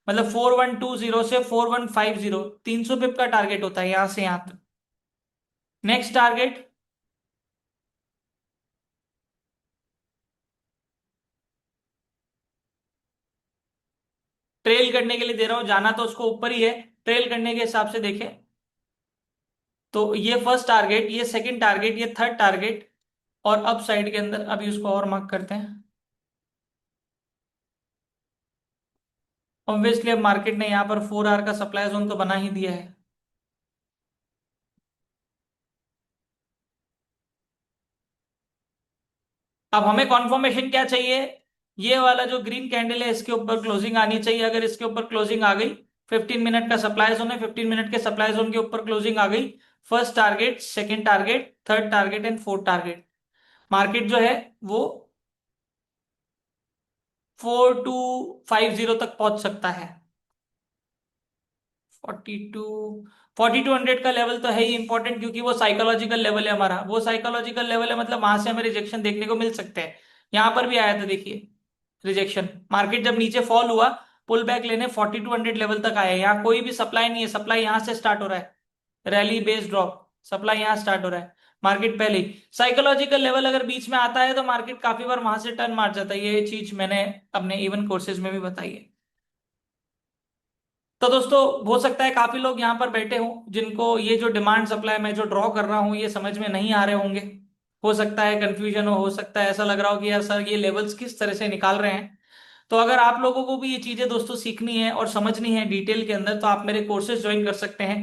मतलब 4120 से 4150, 300 पिप का टारगेट होता है यहां से यहां तक। नेक्स्ट टारगेट ट्रेल करने के लिए दे रहा हूं, जाना तो उसको ऊपर ही है, ट्रेल करने के हिसाब से देखें तो ये फर्स्ट टारगेट, ये सेकंड टारगेट, ये थर्ड टारगेट, और अप साइड के अंदर अभी उसको और मार्क करते हैं। ऑब्वियसली अब मार्केट ने यहाँ पर 4 आवर का सप्लाई जोन तो बना ही दिया है। अब हमें कॉन्फर्मेशन क्या चाहिए, ये वाला जो ग्रीन कैंडल है इसके ऊपर क्लोजिंग आनी चाहिए। अगर इसके ऊपर क्लोजिंग आ गई, 15 मिनट का सप्लाई जोन है, 15 मिनट के सप्लाई जोन के ऊपर क्लोजिंग आ गई, first target, second target, third target and fourth target, market जो है वो 4250 तक पहुंच सकता है। 42, 4200 का लेवल तो है ही इंपॉर्टेंट, क्योंकि वो साइकोलॉजिकल लेवल है हमारा, वो साइकोलॉजिकल लेवल है, मतलब वहां से हमें रिजेक्शन देखने को मिल सकते हैं। यहां पर भी आया था देखिए रिजेक्शन, मार्केट जब नीचे फॉल हुआ, पुल बैक लेने 4200 लेवल तक आया। यहाँ कोई भी सप्लाई नहीं है, सप्लाई यहां से स्टार्ट हो रहा है, रैली बेस्ड ड्रॉप, सप्लाई यहां स्टार्ट हो रहा है, मार्केट पहले ही साइकोलॉजिकल लेवल अगर बीच में आता है तो मार्केट काफी बार वहां से टर्न मार जाता है। ये चीज मैंने अपने इवन कोर्सेज में भी बताई है। तो दोस्तों हो सकता है काफी लोग यहाँ पर बैठे हों जिनको ये जो डिमांड सप्लाई मैं जो ड्रॉ कर रहा हूँ ये समझ में नहीं आ रहे होंगे। हो सकता है कंफ्यूजन हो सकता है ऐसा लग रहा हो कि यार सर ये लेवल्स किस तरह से निकाल रहे हैं। तो अगर आप लोगों को भी ये चीजें दोस्तों सीखनी है और समझनी है डिटेल के अंदर, तो आप मेरे कोर्सेज ज्वाइन कर सकते हैं।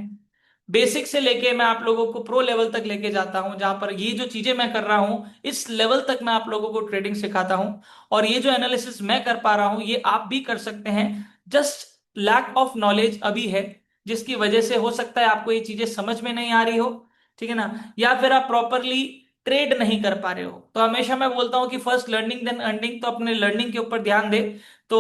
बेसिक से लेके मैं आप लोगों को प्रो लेवल तक लेके जाता हूं, जहां पर ये जो चीजें मैं कर रहा हूं इस लेवल तक मैं आप लोगों को ट्रेडिंग सिखाता हूं। और ये जो एनालिसिस मैं कर पा रहा हूं ये आप भी कर सकते हैं। जस्ट लैक ऑफ नॉलेज अभी है, जिसकी वजह से हो सकता है आपको ये चीजें समझ में नहीं आ रही हो, ठीक है ना, या फिर आप प्रॉपरली ट्रेड नहीं कर पा रहे हो। तो हमेशा मैं बोलता हूं कि फर्स्ट लर्निंग देन अर्निंग, तो अपने लर्निंग के ऊपर ध्यान दे। तो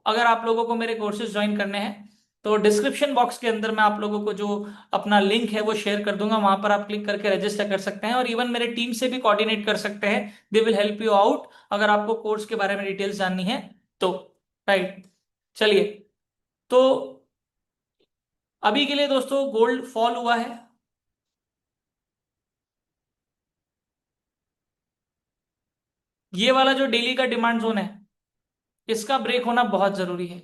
अगर आप लोगों को मेरे कोर्सेज ज्वाइन करने हैं तो डिस्क्रिप्शन बॉक्स के अंदर मैं आप लोगों को जो अपना लिंक है वो शेयर कर दूंगा, वहां पर आप क्लिक करके रजिस्टर कर सकते हैं और इवन मेरे टीम से भी कोऑर्डिनेट कर सकते हैं। They will help you out अगर आपको कोर्स के बारे में डिटेल्स जाननी है तो। राइट, चलिए। तो अभी के लिए दोस्तों गोल्ड फॉल हुआ है। ये वाला जो डेली का डिमांड जोन है इसका ब्रेक होना बहुत जरूरी है,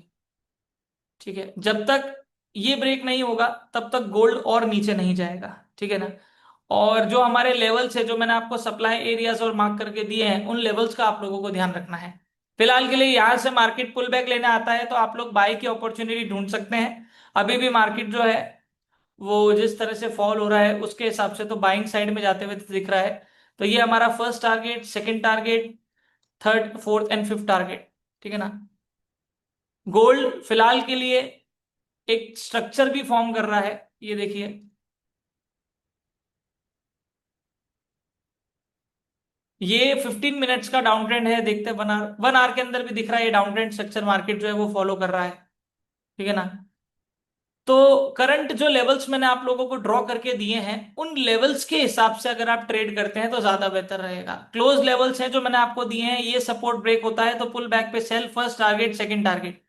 ठीक है। जब तक ये ब्रेक नहीं होगा तब तक गोल्ड और नीचे नहीं जाएगा, ठीक है ना। और जो हमारे लेवल्स है, जो मैंने आपको सप्लाई एरियाज और मार्क करके दिए हैं, उन लेवल्स का आप लोगों को ध्यान रखना है। फिलहाल के लिए यहां से मार्केट पुल बैक लेने आता है तो आप लोग बाई की अपॉर्चुनिटी ढूंढ सकते हैं। अभी भी मार्केट जो है वो जिस तरह से फॉल हो रहा है उसके हिसाब से तो बाइंग साइड में जाते हुए दिख रहा है। तो ये हमारा first target, second target, third, fourth and fifth target, ठीक है ना। गोल्ड फिलहाल के लिए एक स्ट्रक्चर भी फॉर्म कर रहा है, ये देखिए। ये 15 मिनट्स का डाउन ट्रेंड है, देखते हैं 1 आवर, 1 आवर के अंदर भी दिख रहा है ये डाउन ट्रेंड स्ट्रक्चर मार्केट जो है वो फॉलो कर रहा है, ठीक है ना। तो करंट जो लेवल्स मैंने आप लोगों को ड्रॉ करके दिए हैं उन लेवल्स के हिसाब से अगर आप ट्रेड करते हैं तो ज्यादा बेहतर रहेगा। क्लोज लेवल्स हैं जो मैंने आपको दिए हैं, ये सपोर्ट ब्रेक होता है तो पुल बैक पे sell, first target, second target.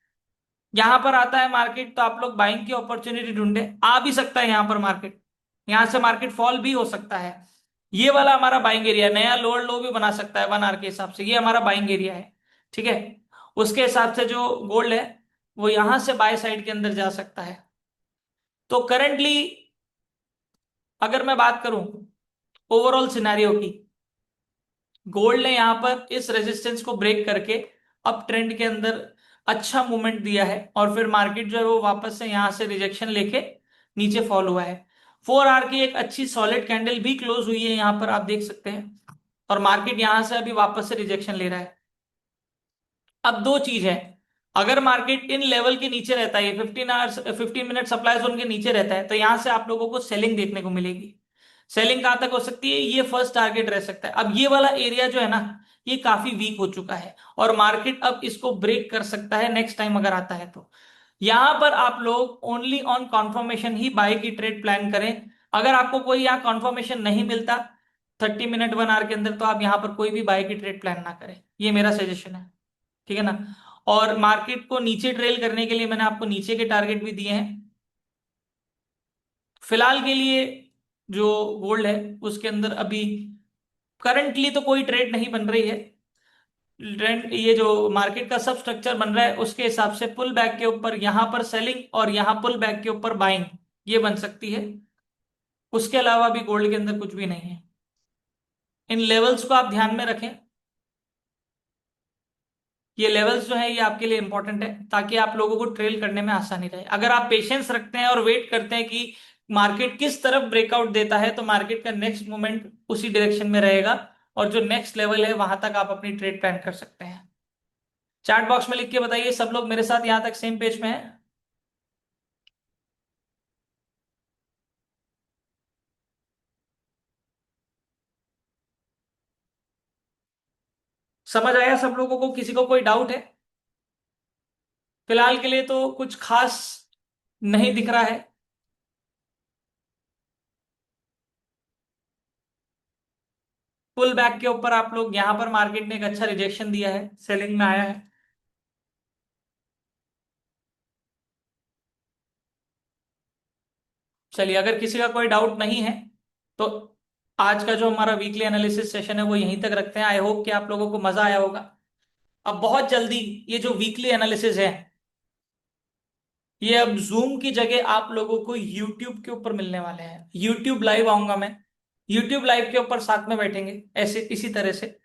यहां पर आता है मार्केट तो आप लोग बाइंग की अपॉर्चुनिटी ढूंढे, आ भी सकता है यहां पर मार्केट, यहां से मार्केट फॉल भी हो सकता है। ये वाला हमारा बाइंग एरिया, नया लोअर लो भी बना सकता है 1 आवर के हिसाब से, ये हमारा बाइंग एरिया है, ठीक है। उसके हिसाब से जो गोल्ड है वो यहां से बाय साइड के अंदर जा सकता है। तो करंटली अगर मैं बात करूं ओवरऑल सिनेरियो की, गोल्ड ने यहां पर इस रेजिस्टेंस को ब्रेक करके अप ट्रेंड के अंदर अच्छा मूवमेंट दिया है और फिर मार्केट जो है वो वापस से यहां से रिजेक्शन लेके नीचे फॉल हुआ है। 4 आवर की एक अच्छी सॉलिड कैंडल भी क्लोज हुई है यहां पर, आप देख सकते हैं। और मार्केट यहां से अभी वापस से रिजेक्शन ले रहा है। अब दो चीज है, अगर मार्केट इन लेवल के नीचे रहता है, 15 आवर्स 15 मिनट सप्लाई जोन के नीचे रहता है, तो यहां से आप लोगों को सेलिंग देखने को मिलेगी। सेलिंग कहां तक हो सकती है, ये फर्स्ट टारगेट रह सकता है। अब ये वाला एरिया जो है ना ये काफी वीक हो चुका है और मार्केट अब इसको ब्रेक कर सकता है नेक्स्ट टाइम अगर आता है तो। यहां पर आप लोग ओनली ऑन कॉन्फर्मेशन ही बाय की ट्रेड प्लान करें। अगर आपको कोई यहाँ कॉन्फर्मेशन नहीं मिलता 30 मिनट 1 आवर के अंदर, तो आप यहां पर कोई भी बाय की ट्रेड प्लान ना करें, ये मेरा सजेशन है, ठीक है ना। और मार्केट को नीचे ट्रेल करने के लिए मैंने आपको नीचे के टारगेट भी दिए हैं। फिलहाल के लिए जो गोल्ड है उसके अंदर अभी करंटली तो कोई ट्रेड नहीं बन रही है। ट्रेंड ये जो मार्केट का सब स्ट्रक्चर बन रहा है उसके हिसाब से पुल बैक के ऊपर यहां पर सेलिंग और यहां पुल बैक के ऊपर बाइंग ये बन सकती है। उसके अलावा भी गोल्ड के अंदर कुछ भी नहीं है। इन लेवल्स को आप ध्यान में रखें, ये लेवल्स जो है ये आपके लिए इंपॉर्टेंट है ताकि आप लोगों को ट्रेल करने में आसानी रहे। अगर आप पेशेंस रखते हैं और वेट करते हैं कि मार्केट किस तरफ ब्रेकआउट देता है तो मार्केट का नेक्स्ट मूवमेंट उसी डायरेक्शन में रहेगा और जो नेक्स्ट लेवल है वहां तक आप अपनी ट्रेड प्लान कर सकते हैं। चैट बॉक्स में लिख के बताइए सब लोग मेरे साथ यहां तक सेम पेज में है। समझ आया सब लोगों को, किसी को कोई डाउट है? फिलहाल के लिए तो कुछ खास नहीं दिख रहा है। पुल बैक के ऊपर आप लोग यहां पर मार्केट ने एक अच्छा रिजेक्शन दिया है, सेलिंग में आया है। चलिए, अगर किसी का कोई डाउट नहीं है तो आज का जो हमारा वीकली एनालिसिस सेशन है वो यहीं तक रखते हैं। आई होप कि आप लोगों को मजा आया होगा। अब बहुत जल्दी ये जो वीकली एनालिसिस है ये अब जूम की जगह आप लोगों को यूट्यूब के ऊपर मिलने वाले हैं। यूट्यूब लाइव आऊंगा मैं, यूट्यूब लाइव के ऊपर साथ में बैठेंगे ऐसे इसी तरह से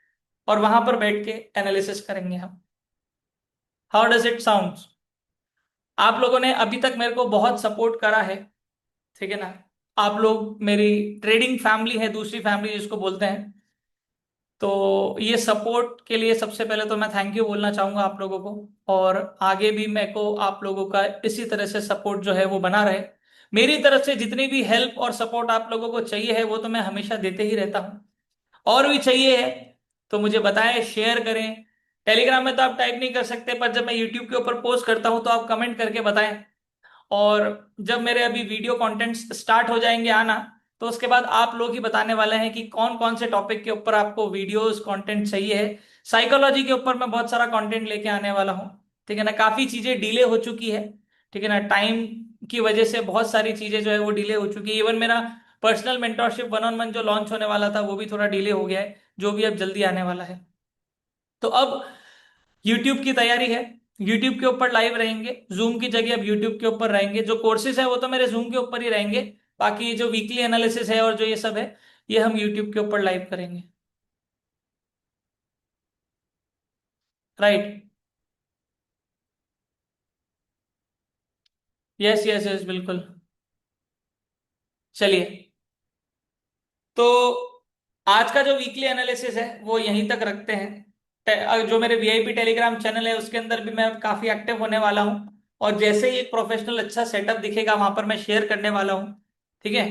और वहां पर बैठ के एनालिसिस करेंगे हम। How does it sound? आप लोगों ने अभी तक मेरे को बहुत सपोर्ट करा है, ठीक है ना। आप लोग मेरी ट्रेडिंग फैमिली है, दूसरी फैमिली जिसको बोलते हैं। तो ये सपोर्ट के लिए सबसे पहले तो मैं थैंक यू बोलना चाहूंगा आप लोगों को। और आगे भी मेरे को आप लोगों का इसी तरह से सपोर्ट जो है वो बना रहे। मेरी तरफ से जितनी भी हेल्प और सपोर्ट आप लोगों को चाहिए है वो तो मैं हमेशा देते ही रहता हूँ। और भी चाहिए है तो मुझे बताएं, शेयर करें। टेलीग्राम में तो आप टाइप नहीं कर सकते, पर जब मैं यूट्यूब के ऊपर पोस्ट करता हूं तो आप कमेंट करके बताएं। और जब मेरे अभी वीडियो कंटेंट्स स्टार्ट हो जाएंगे आना, तो उसके बाद आप लोग ही बताने वाले हैं कि कौन कौन से टॉपिक के ऊपर आपको वीडियोस कंटेंट चाहिए है। साइकोलॉजी के ऊपर मैं बहुत सारा कंटेंट लेके आने वाला हूँ, ठीक है ना। काफी चीजें डिले हो चुकी है, ठीक है ना। टाइम की वजह से बहुत सारी चीजें जो है वो डिले हो चुकी है। इवन मेरा पर्सनल मेंटोरशिप 1-on-1 जो लॉन्च होने वाला था वो भी थोड़ा डिले हो गया है, जो भी अब जल्दी आने वाला है। तो अब यूट्यूब की तैयारी है, यूट्यूब के ऊपर लाइव रहेंगे। जूम की जगह अब यूट्यूब के ऊपर रहेंगे। जो कोर्सेज है वो तो मेरे जूम के ऊपर ही रहेंगे। बाकी जो वीकली एनालिसिस है और जो ये सब है, ये हम यूट्यूब के ऊपर लाइव करेंगे। राइट। यस यस यस, बिल्कुल। चलिए, तो आज का जो वीकली एनालिसिस है वो यहीं तक रखते हैं। जो मेरे वीआईपी टेलीग्राम चैनल है उसके अंदर भी मैं काफी एक्टिव होने वाला हूँ। और जैसे ही एक प्रोफेशनल अच्छा सेटअप दिखेगा वहां पर मैं शेयर करने वाला हूँ, ठीक है।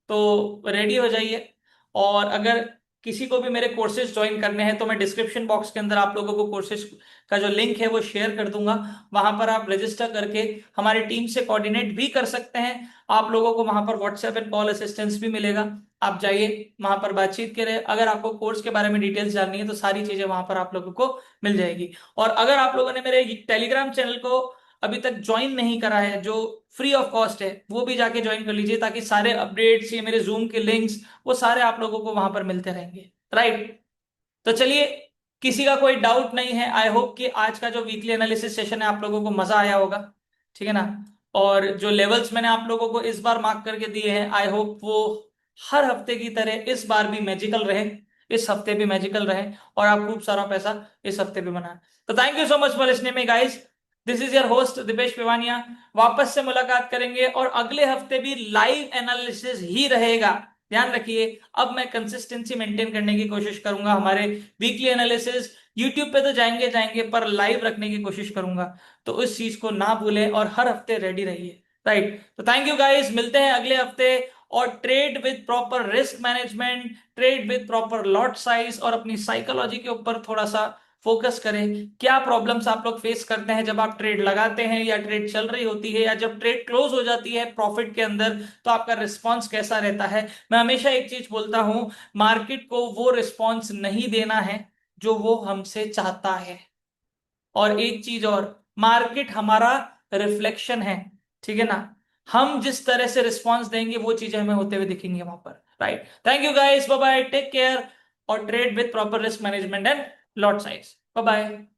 तो रेडी हो जाइए। और अगर किसी को भी मेरे कोर्सेज ज्वाइन करने हैं तो मैं डिस्क्रिप्शन बॉक्स के अंदर आप लोगों को कोर्सेज का जो लिंक है वो शेयर कर दूंगा। वहां पर आप रजिस्टर करके हमारी टीम से कोऑर्डिनेट भी कर सकते हैं। आप लोगों को वहां पर व्हाट्सएप एंड कॉल असिस्टेंस भी मिलेगा। आप जाइए वहां पर बातचीत करें। अगर आपको कोर्स के बारे में डिटेल्स जाननी है तो सारी चीजें वहां पर आप लोगों को मिल जाएगी। और अगर आप लोगों ने मेरे टेलीग्राम चैनल को अभी तक ज्वाइन नहीं करा है, जो फ्री ऑफ कॉस्ट है, वो भी जाके ज्वाइन कर लीजिए, ताकि सारे अपडेट्स, ये मेरे जूम के लिंक्स, वो सारे आप लोगों को वहां पर मिलते रहेंगे। राइट। तो चलिए, किसी का कोई डाउट नहीं है। आई होप कि आज का जो वीकली एनालिसिस सेशन है आप लोगों को मजा आया होगा, ठीक है ना। और जो लेवल्स मैंने आप लोगों को इस बार मार्क करके दिए हैं, आई होप वो हर हफ्ते की तरह इस बार भी मैजिकल रहे, इस हफ्ते भी मैजिकल रहे, और आप खूब सारा पैसा इस हफ्ते भी बनाए। तो thank you so much for listening me guys. This is your host Dipesh Pivania. वापस से मुलाकात करेंगे और अगले हफ्ते भी लाइव एनालिसिस ही रहेगा। ध्यान रखिए, अब मैं कंसिस्टेंसी मेंटेन करने की कोशिश करूंगा। हमारे वीकली एनालिसिस यूट्यूब पे तो जाएंगे जाएंगे, पर लाइव रखने की कोशिश करूंगा। तो इस चीज को ना भूलें और हर हफ्ते रेडी रहिए। राइट। तो थैंक यू गाइस, मिलते हैं अगले हफ्ते। और trade with proper risk management, trade with proper lot size, और अपनी साइकोलॉजी के ऊपर थोड़ा सा फोकस करें। क्या प्रॉब्लम्स आप लोग फेस करते हैं जब आप ट्रेड लगाते हैं, या ट्रेड चल रही होती है, या जब ट्रेड क्लोज हो जाती है प्रॉफिट के अंदर, तो आपका रिस्पॉन्स कैसा रहता है। मैं हमेशा एक चीज बोलता हूं, मार्केट को वो रिस्पॉन्स नहीं देना है जो वो हमसे चाहता है। और एक चीज और, मार्केट हमारा रिफ्लेक्शन है, ठीक है ना। हम जिस तरह से रिस्पॉन्स देंगे वो चीजें हमें होते हुए दिखेंगी वहां पर। Right. Thank you guys, bye bye, take care. और trade with proper risk management and lot size. Bye bye.